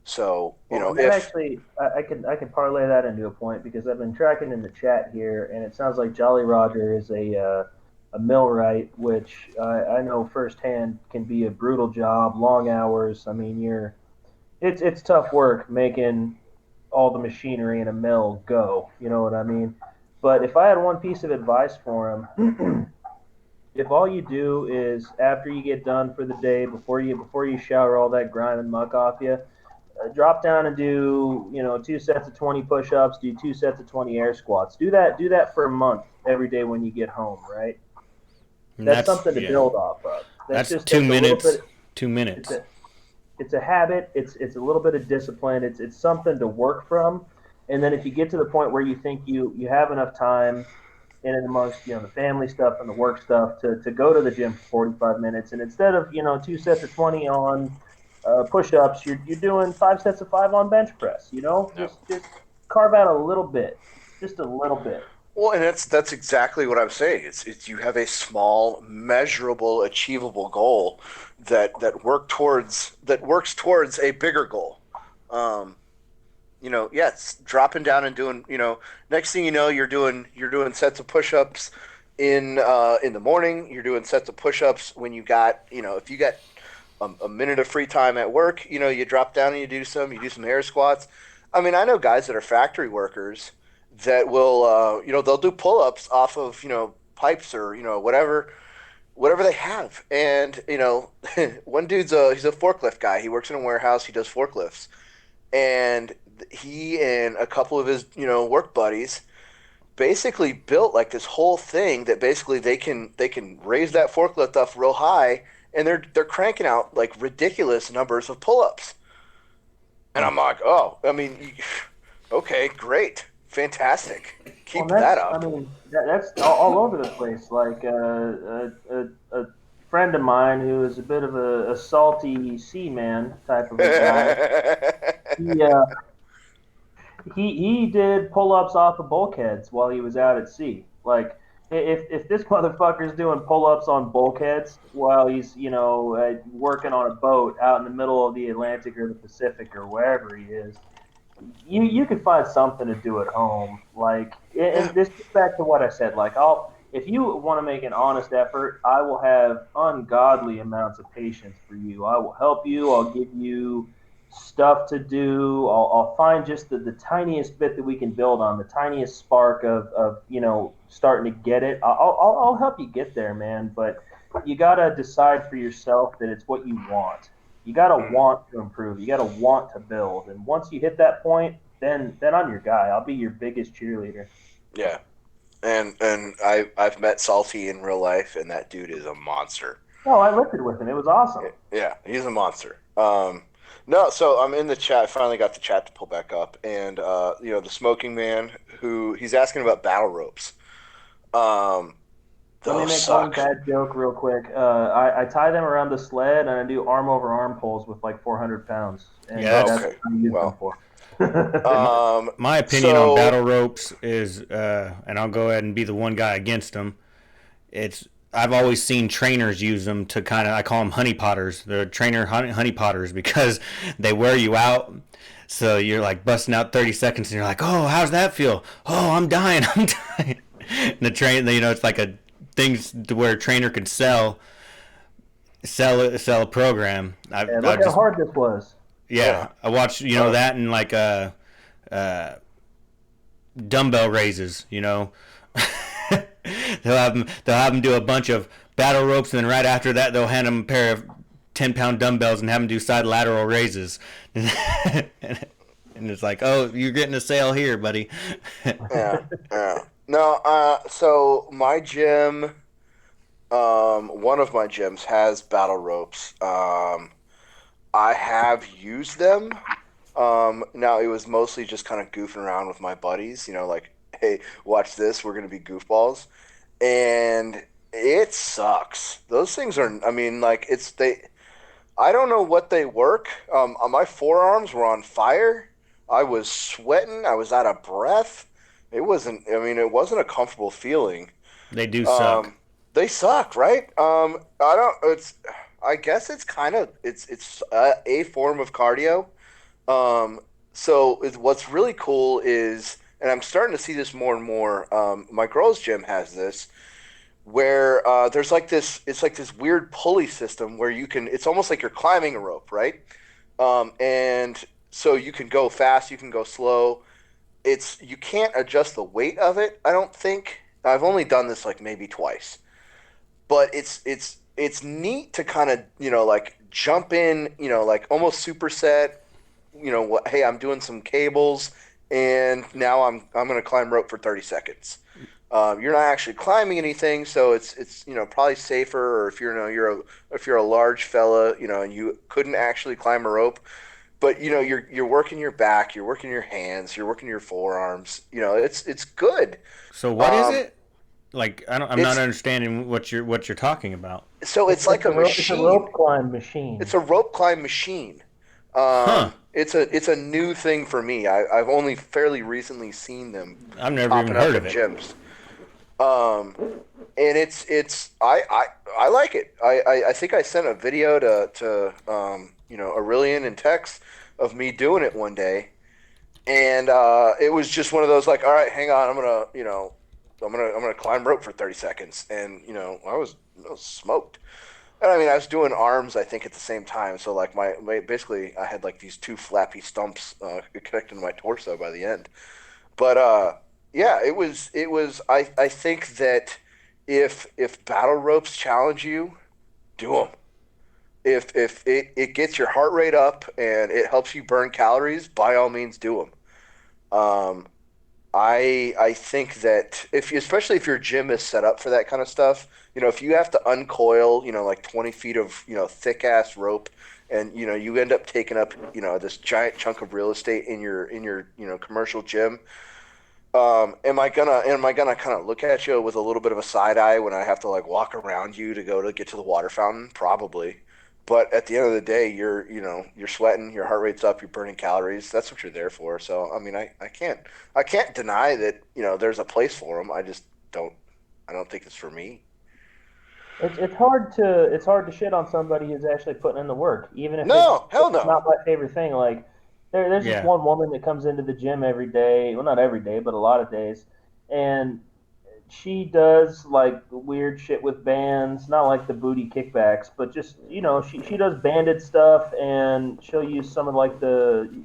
So, Well, and that if actually, I can parlay that into a point because I've been tracking in the chat here, and it sounds like Jolly Roger is a millwright, which I know firsthand can be a brutal job, long hours. I mean, it's tough work making all the machinery in a mill go. You know what I mean? But if I had one piece of advice for him, if all you do is after you get done for the day, before you shower all that grime and muck off you, drop down and do 2 sets of 20 push-ups, do 2 sets of 20 air squats. Do that for a month every day when you get home, right? And That's that's something to yeah. build off of. That's That's just two that's a little minutes. bit. 2 minutes. It's a habit. It's a little bit of discipline. It's something to work from. And then if you get to the point where you think you have enough time in and amongst the family stuff and the work stuff to go to the gym for 45 minutes, and instead of 2 sets of 20 on push-ups, you're doing 5 sets of 5 on bench press. no. Just carve out a little bit, just a little bit. Well, and that's exactly what I'm saying. It's you have a small, measurable, achievable goal that works towards a bigger goal. Um, yes, dropping down and doing, next thing you know, you're doing sets of push-ups in the morning. You're doing sets of push-ups when if you got a minute of free time at work, you drop down and you do some air squats. I mean, I know guys that are factory workers that will, they'll do pull-ups off of, pipes or, whatever they have. And, one he's a forklift guy. He works in a warehouse. He does forklifts. And he and a couple of his, work buddies basically built like this whole thing that basically they can raise that forklift up real high, and they're cranking out like ridiculous numbers of pull-ups. And I'm like, oh, I mean, okay, great, fantastic, Well, keep that that's, I up. mean, that's all over the place. Like a friend of mine who is a bit of a salty seaman type of a guy. He he did pull-ups off of bulkheads while he was out at sea. Like if this motherfucker's doing pull-ups on bulkheads while he's working on a boat out in the middle of the Atlantic or the Pacific or wherever he is, you could find something to do at home. Like, Yeah. and this gets back to what I said. Like, if you want to make an honest effort, I will have ungodly amounts of patience for you. I will help you. I'll give you stuff to do. I'll find just the tiniest bit that we can build on, the tiniest spark of starting to get it. I'll help you get there, man. But you gotta decide for yourself that it's what you want. You gotta Mhm. want to improve. You gotta want to build. And once you hit that point, then I'm your guy. I'll be your biggest cheerleader. Yeah. And I've met Salty in real life, and that dude is a monster. No, I lifted with him. It was awesome. Yeah, he's a monster. No, so I'm in the chat. I finally got the chat to pull back up, and the smoking man who he's asking about battle ropes. Um, Let me those make one suck. bad joke real quick. I tie them around the sled and I do arm over arm pulls with like 400 pounds, and Yeah, that's that's Okay, what I use them well, for. my, um, my opinion on so battle ropes is, and I'll go ahead and be the one guy against them. It's I've always seen trainers use them to kind of, I call them honey potters. They're trainer honey potters because they wear you out. So you're like busting out 30 seconds and you're like, oh, how's that feel? Oh, I'm dying, I'm dying. And the train, it's like a thing to where a trainer could sell a program. Yeah, I look how just hard this was. yeah, yeah, I watched uh, that and like uh, dumbbell raises. They'll have them do a bunch of battle ropes, and then right after that, they'll hand them a pair of 10-pound dumbbells and have them do side lateral raises. And it's like, oh, you're getting a sale here, buddy. yeah, yeah. No, so my gym, one of my gyms has battle ropes. I have used them. Now it was mostly just kind of goofing around with my buddies, like, hey, watch this, we're gonna be goofballs. And it sucks. Those things are, I mean, like I don't know what they work. My forearms were on fire. I was sweating. I was out of breath. I mean, it wasn't a comfortable feeling. They do suck. Um, they suck, right? I don't, I guess it's a form of cardio. Um, what's really cool is, and I'm starting to see this more and more. My girls' gym has this where there's like this. It's like this weird pulley system where you can. It's almost like you're climbing a rope, right? And so you can go fast, you can go slow. You can't adjust the weight of it. I don't think. I've only done this like maybe twice, but it's neat to kind of like jump in, like almost superset. What? Hey, I'm doing some cables, and now I'm going to climb rope for 30 seconds. You're not actually climbing anything, so it's probably safer. Or if if you're a large fella, and you couldn't actually climb a rope, but you're working your back, you're working your hands, you're working your forearms. It's good. So what is Um, it? Like I'm not it's understanding what you're talking about. it's like It's a it's a rope machine. climb It's machine. a rope climb machine. Huh? It's a new thing for me. I've only fairly recently seen them I've never even popping up heard of in it. gyms. Um, and I like it. I think I sent a video to Aurelian in text of me doing it one day, and it was just one of those like, all right, hang on, I'm gonna climb rope for 30 seconds, and I was smoked. And I mean, I was doing arms, I think, at the same time. So like basically, I had like these two flappy stumps connected to my torso by the end. But yeah, it was. I think that if battle ropes challenge you, do them. If it gets your heart rate up and it helps you burn calories, by all means, do them. I think that especially if your gym is set up for that kind of stuff, if you have to uncoil, like 20 feet of, thick ass rope, and you end up taking up, this giant chunk of real estate in your commercial gym. Am I gonna kind of look at you with a little bit of a side eye when I have to like walk around you to go to get to the water fountain? Probably. But at the end of the day, you're sweating, your heart rate's up, you're burning calories. That's what you're there for. So I mean, I can't deny that there's a place for them. Don't I don't think it's for me. It's hard to shit on somebody who's actually putting in the work, even if it's No, hell no. not my favorite thing. Like there's this Yeah. one woman that comes into the gym every day. Well, not every day, but a lot of days, and she does like weird shit with bands, not like the booty kickbacks, but just she does banded stuff, and she'll use some of like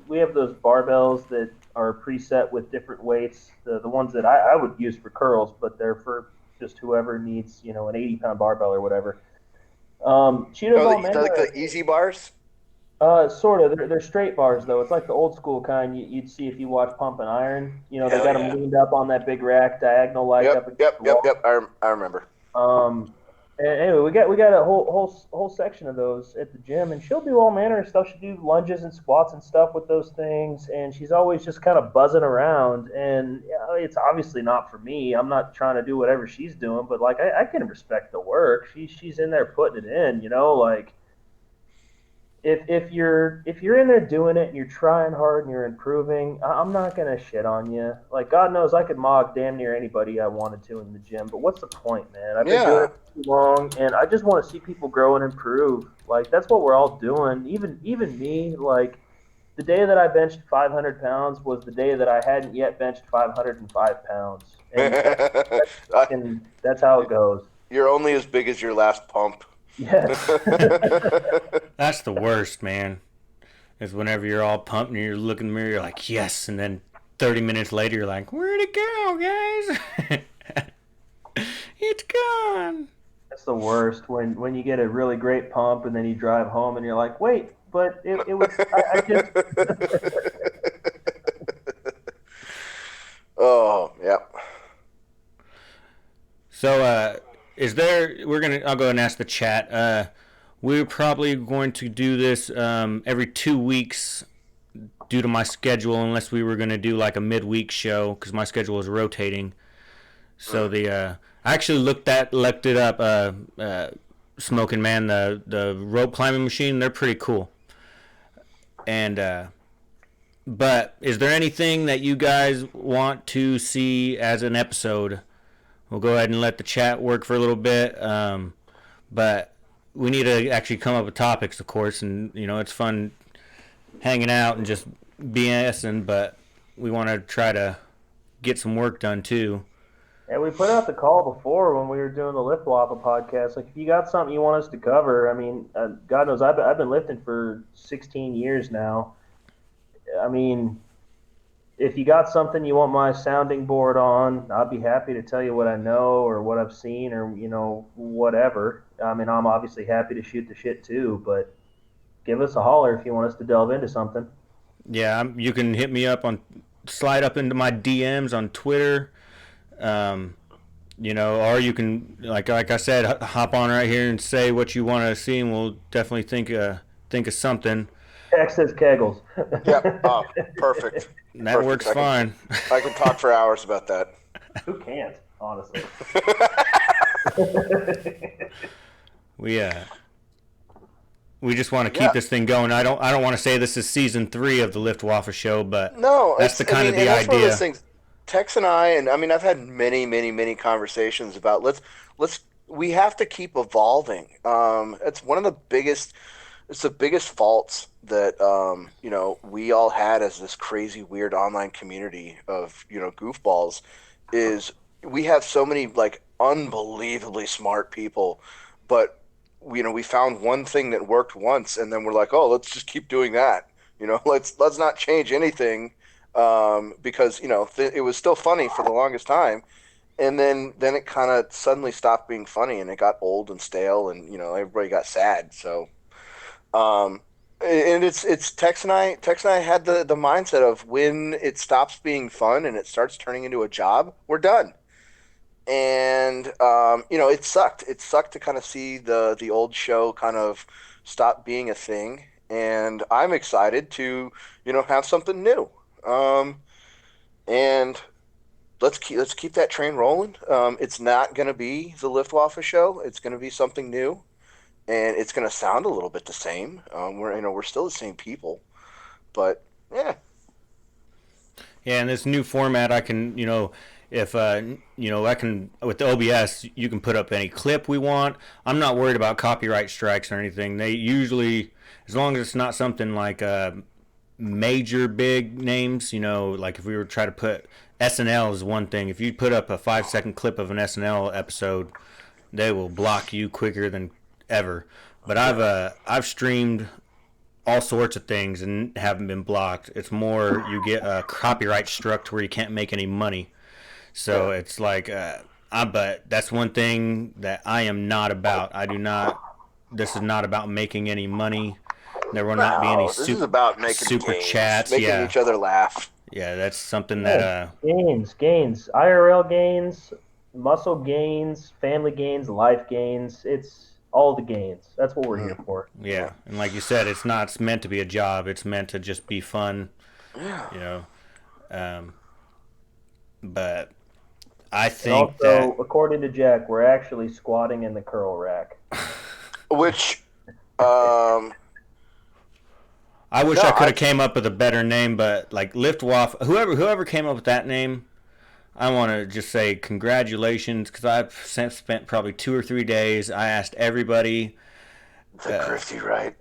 we have those barbells that are preset with different weights, the ones that I would use for curls, but they're for just whoever needs an 80-pound barbell or whatever. She does No, all like manner the easy bars. sort of. They're straight bars though. It's like the old school kind you'd see if you watch Pump and Iron. They Hell got them yeah. leaned up on that big rack, diagonal like up Yep, against yep, the yep, wall. yep. I remember. Um, and anyway, we got a whole section of those at the gym, and she'll do all manner of stuff. She'll do lunges and squats and stuff with those things, and she's always just kind of buzzing around. And it's obviously not for me. I'm not trying to do whatever she's doing, but like I can respect the work. She's in there putting it in, like if you're in there doing it and you're trying hard and you're improving, I'm not gonna shit on you. Like God knows I could mog damn near anybody I wanted to in the gym, but what's the point, man? I've been doing Yeah. it for too long, and I just want to see people grow and improve. Like that's what we're all doing. Even me, like the day that I benched 500 pounds was the day that I hadn't yet benched 505 pounds, and that's how it goes. You're only as big as your last pump. Yes. That's the worst, man. Is whenever you're all pumped and you're looking in the mirror, you're like, yes, and then 30 minutes later, you're like, where'd it go, guys? It's gone. That's the worst when you get a really great pump and then you drive home and you're like, wait, but it was I just Oh, yeah. So, is there? I'll go and ask the chat. We're probably going to do this every 2 weeks due to my schedule, unless we were going to do like a midweek show because my schedule is rotating. So I actually looked it up. Smoking Man, the rope climbing machine, they're pretty cool. And but is there anything that you guys want to see as an episode? We'll go ahead and let the chat work for a little bit. But we need to actually come up with topics, of course, and it's fun hanging out and just BSing, but we want to try to get some work done too. and we put out the call before when we were doing the Lift Waffle podcast. Like, if you got something you want us to cover, I mean, God knows I've been lifting for 16 years now. I mean, if you got something you want my sounding board on, I'd be happy to tell you what I know or what I've seen or whatever. I mean, I'm obviously happy to shoot the shit too, but give us a holler if you want us to delve into something. Yeah, you can hit me up on slide up into my DMs on Twitter. Or you can like I said, hop on right here and say what you want to see, and we'll definitely think of something. Text says Kegels. Yep. Oh, perfect. That Perfect. works fine. I can talk for hours about that. Who can't, honestly? we we just want to keep this thing going. I don't want to say this is season 3 of the Lift Waffle Show, but No, that's the kind of the and that's one of idea. those things. Tex and I, and I mean, I've had many, many, many conversations about let's we have to keep evolving. It's one of the biggest, it's the biggest faults that we all had as this crazy, weird online community of goofballs, is we have so many like unbelievably smart people, but we found one thing that worked once, and then we're like, oh, let's just keep doing that. Let's not change anything, because it was still funny for the longest time, and then it kind of suddenly stopped being funny, and it got old and stale, and everybody got sad. So, and it's Tex and I had the mindset of when it stops being fun and it starts turning into a job, we're done. And it sucked. It sucked to kind of see the old show kind of stop being a thing. And I'm excited to have something new. And let's keep that train rolling. It's not going to be the Lift Waffle show. It's going to be something new, and it's going to sound a little bit the same. We're still the same people, but yeah. Yeah, in this new format, I can, if I can with the OBS, you can put up any clip we want. I'm not worried about copyright strikes or anything. They usually, as long as it's not something like major big names, like if we were trying to put SNL is one thing. If you put up a 5 second clip of an SNL episode, they will block you quicker than ever. But I've streamed all sorts of things and haven't been blocked. It's more you get a copyright struck to where you can't make any money. So Yeah. it's like, but that's one thing that I am not about. I do not. This is not about making any money. There will not be any No, this is about making super games, chats. making Yeah, each other laugh. yeah, that's something that Yeah, gains, IRL gains, muscle gains, family gains, life gains. It's all the gains. That's what we're Mm, here for. yeah, yeah, and like you said, it's not meant to be a job. It's meant to just be fun. yeah. You know, um, but I And think that also, according to Jack, we're actually squatting in the curl rack. Which, um, I wish no, I could have came up with a better name, but like Lift Waff, whoever came up with that name, I want to just say congratulations because I've spent probably 2 or 3 days. I asked everybody, the grifty, right?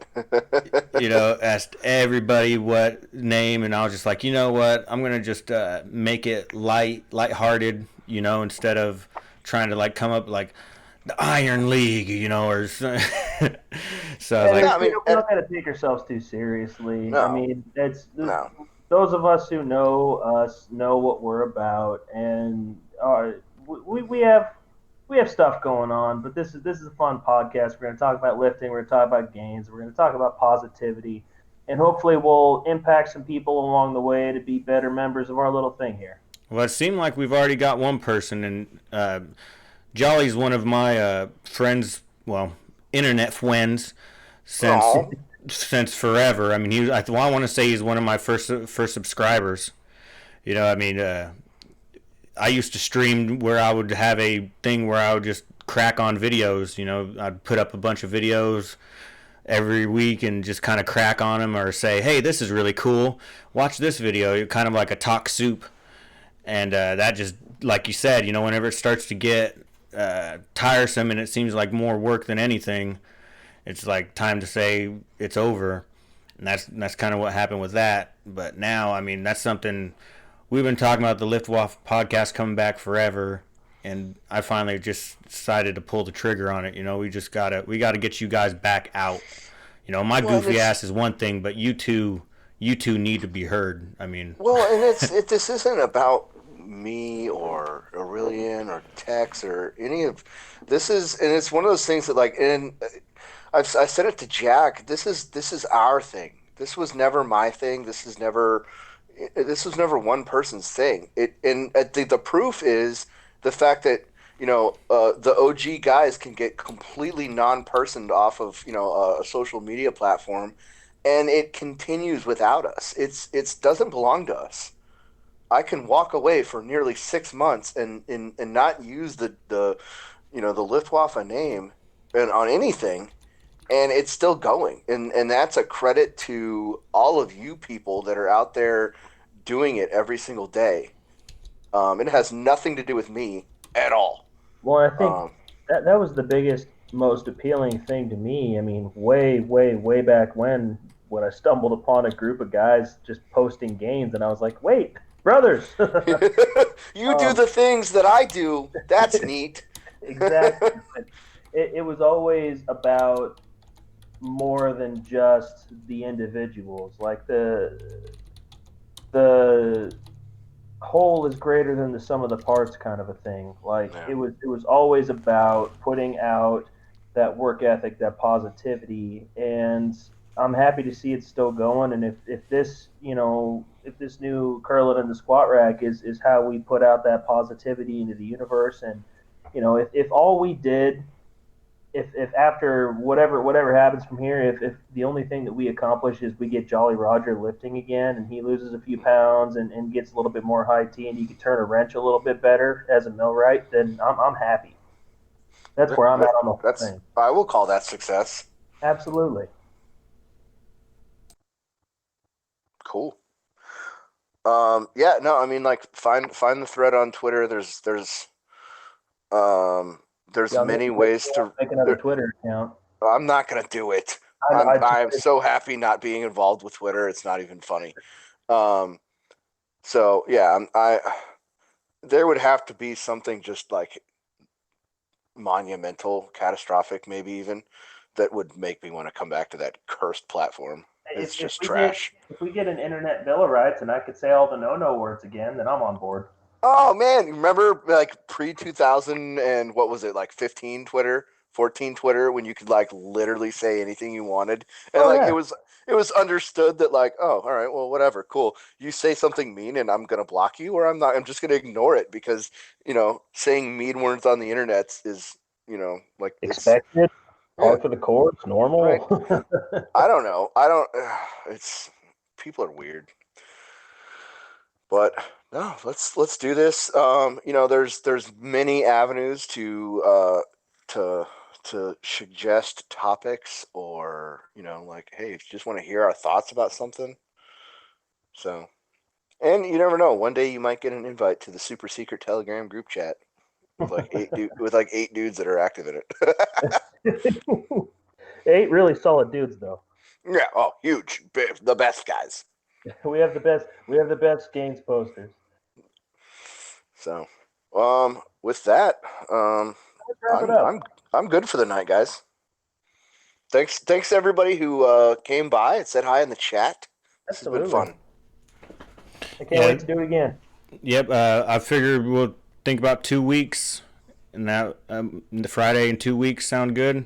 asked everybody what name, and I was just like, you know what, I'm gonna just make it lighthearted, instead of trying to like come up like the Iron League, or so I was And No, like, I mean, we don't got to take ourselves too seriously. I no, mean, it's no. those of us who know us know what we're about, and we have stuff going on. But this is a fun podcast. We're going to talk about lifting. We're going to talk about gains. We're going to talk about positivity, and hopefully, we'll impact some people along the way to be better members of our little thing here. well, it seemed like we've already got one person, and Jolly's one of my friends, well, internet friends since Oh, forever. I mean, I want to say he's one of my first subscribers. I mean, I used to stream where I would have a thing where I would just crack on videos. I'd put up a bunch of videos every week and just kind of crack on them or say, hey, this is really cool. Watch this video. Kind of like a talk soup. And that just, like you said, whenever it starts to get tiresome and it seems like more work than anything, it's like time to say it's over. And that's kind of what happened with that. But now, I mean, that's something we've been talking about, the Lift Waff podcast coming back forever. And I finally just decided to pull the trigger on it. We gotta get you guys back out. My well, and goofy it's ass is one thing, but you two need to be heard. I mean, well, and this isn't about me or Aurelian or Tex or any of this is, and it's one of those things that like, and I said it to Jack. This is our thing. This was never my thing. This was never one person's thing. And the proof is the fact that the OG guys can get completely non-personed off of a social media platform, and it continues without us. It doesn't belong to us. I can walk away for nearly 6 months and not use the Luftwaffe name and on anything, and it's still going. And that's a credit to all of you people that are out there doing it every single day. It has nothing to do with me at all. Well, I think Um, that was the biggest, most appealing thing to me. I mean, way, way, way back when I stumbled upon a group of guys just posting games, and I was like, wait, brothers. you do the things that I do. That's neat. Exactly. But it was always about more than just the individuals. Like the whole is greater than the sum of the parts kind of a thing. Like Yeah. it was always about putting out that work ethic, that positivity, and I'm happy to see it's still going. And if this if this new curling in the squat rack is how we put out that positivity into the universe, and if all we did, if after whatever happens from here, if the only thing that we accomplish is we get Jolly Roger lifting again and he loses a few pounds and gets a little bit more high T and you can turn a wrench a little bit better as a millwright, then I'm happy. That's where I'm at on the whole That's thing. I will call that success. Absolutely. Cool. Yeah, no, I mean, like, find the thread on Twitter. There's Y'all need many to ways to. make another Twitter account. I'm not gonna do it. I I'm so happy not being involved with Twitter. It's not even funny. Um, so yeah, I there would have to be something just like monumental, catastrophic, maybe even that would make me want to come back to that cursed platform. if, It's if just we get trash. if we get an internet bill of rights and I could say all the no words again, then I'm on board. Oh man, remember like pre 2000 and what was it, like 15 Twitter, 14 Twitter, when you could like literally say anything you wanted, and Oh like yeah. it was understood that like, oh, all right, well, whatever, cool. You say something mean and I'm gonna block you, or I'm not. I'm just gonna ignore it because saying mean words on the internet is like it's Expected, yeah, par for the course, right. normal. I don't know. I don't. It's people are weird. But no, let's do this. There's many avenues to to suggest topics, or like, hey, if you just want to hear our thoughts about something. So, and you never know. One day you might get an invite to the super secret Telegram group chat with like eight dudes that are active in it. 8 really solid dudes though. Yeah. Oh, huge, the best guys. We have the best games posters. So, with that, Let's wrap it I'm up. I'm I'm good for the night, guys. Thanks to everybody who came by and said hi in the chat. This has been Absolutely. fun. I can't Yeah. wait to do it again. Yep. I figured we'll think about 2 weeks, and that the Friday in 2 weeks sound good. Yeah.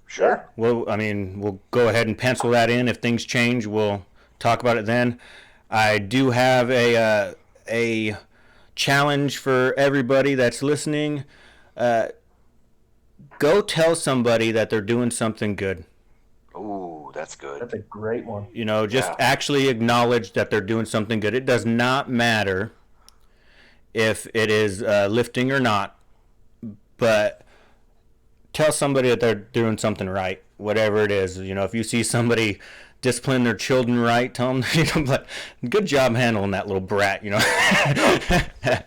Sure. Well, I mean, we'll go ahead and pencil that in. If things change, we'll talk about it then. I do have a challenge for everybody that's listening. Go tell somebody that they're doing something good. Ooh, that's good. That's a great one. Just Yeah. actually acknowledge that they're doing something good. It does not matter if it is lifting or not, but tell somebody that they're doing something right, whatever it is. If you see somebody discipline their children right, tell them, but good job handling that little brat.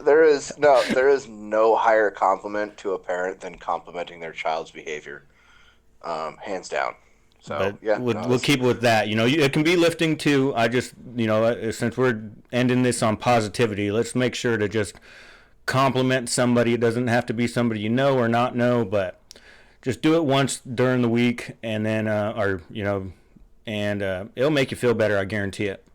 There is no higher compliment to a parent than complimenting their child's behavior, hands down. So But yeah, no, we'll keep it with that. It can be lifting too. I just, since we're ending this on positivity, let's make sure to just compliment somebody. It doesn't have to be somebody you know or not know, but just do it once during the week, and then, and it'll make you feel better. I guarantee it.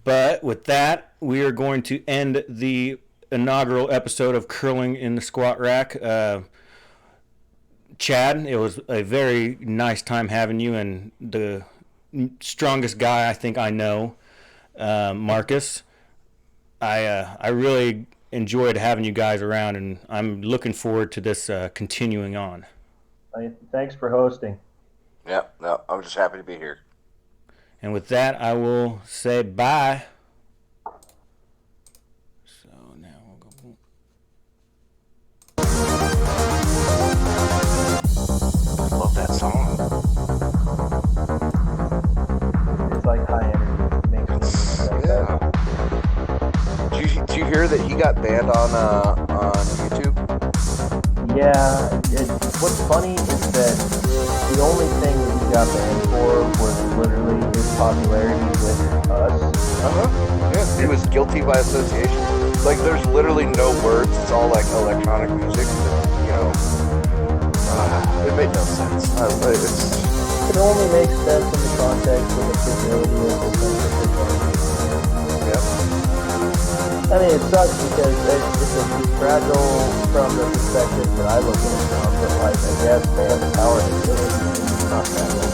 But with that, we are going to end the inaugural episode of Curling in the Squat Rack. Chad, it was a very nice time having you, and the strongest guy I think I know, Marcus. I really enjoyed having you guys around, and I'm looking forward to this continuing on. Thanks for hosting. yeah, no, I'm just happy to be here. And with that, I will say bye. So now we'll go. Love that song. It's like high energy. It makes me feel like that. Yeah. hear that he got banned on YouTube? Yeah, what's funny is that the only thing that he got banned for was literally his popularity with us. Yeah, he was guilty by association. Like, there's literally no words. It's all like electronic music. You know, it made no sense. It only makes sense in the context of the fragility of the censorship. Yeah. I mean, it sucks because it's fragile from the perspective that I look at it from, but like, I guess they have the power to kill it. It's not fragile.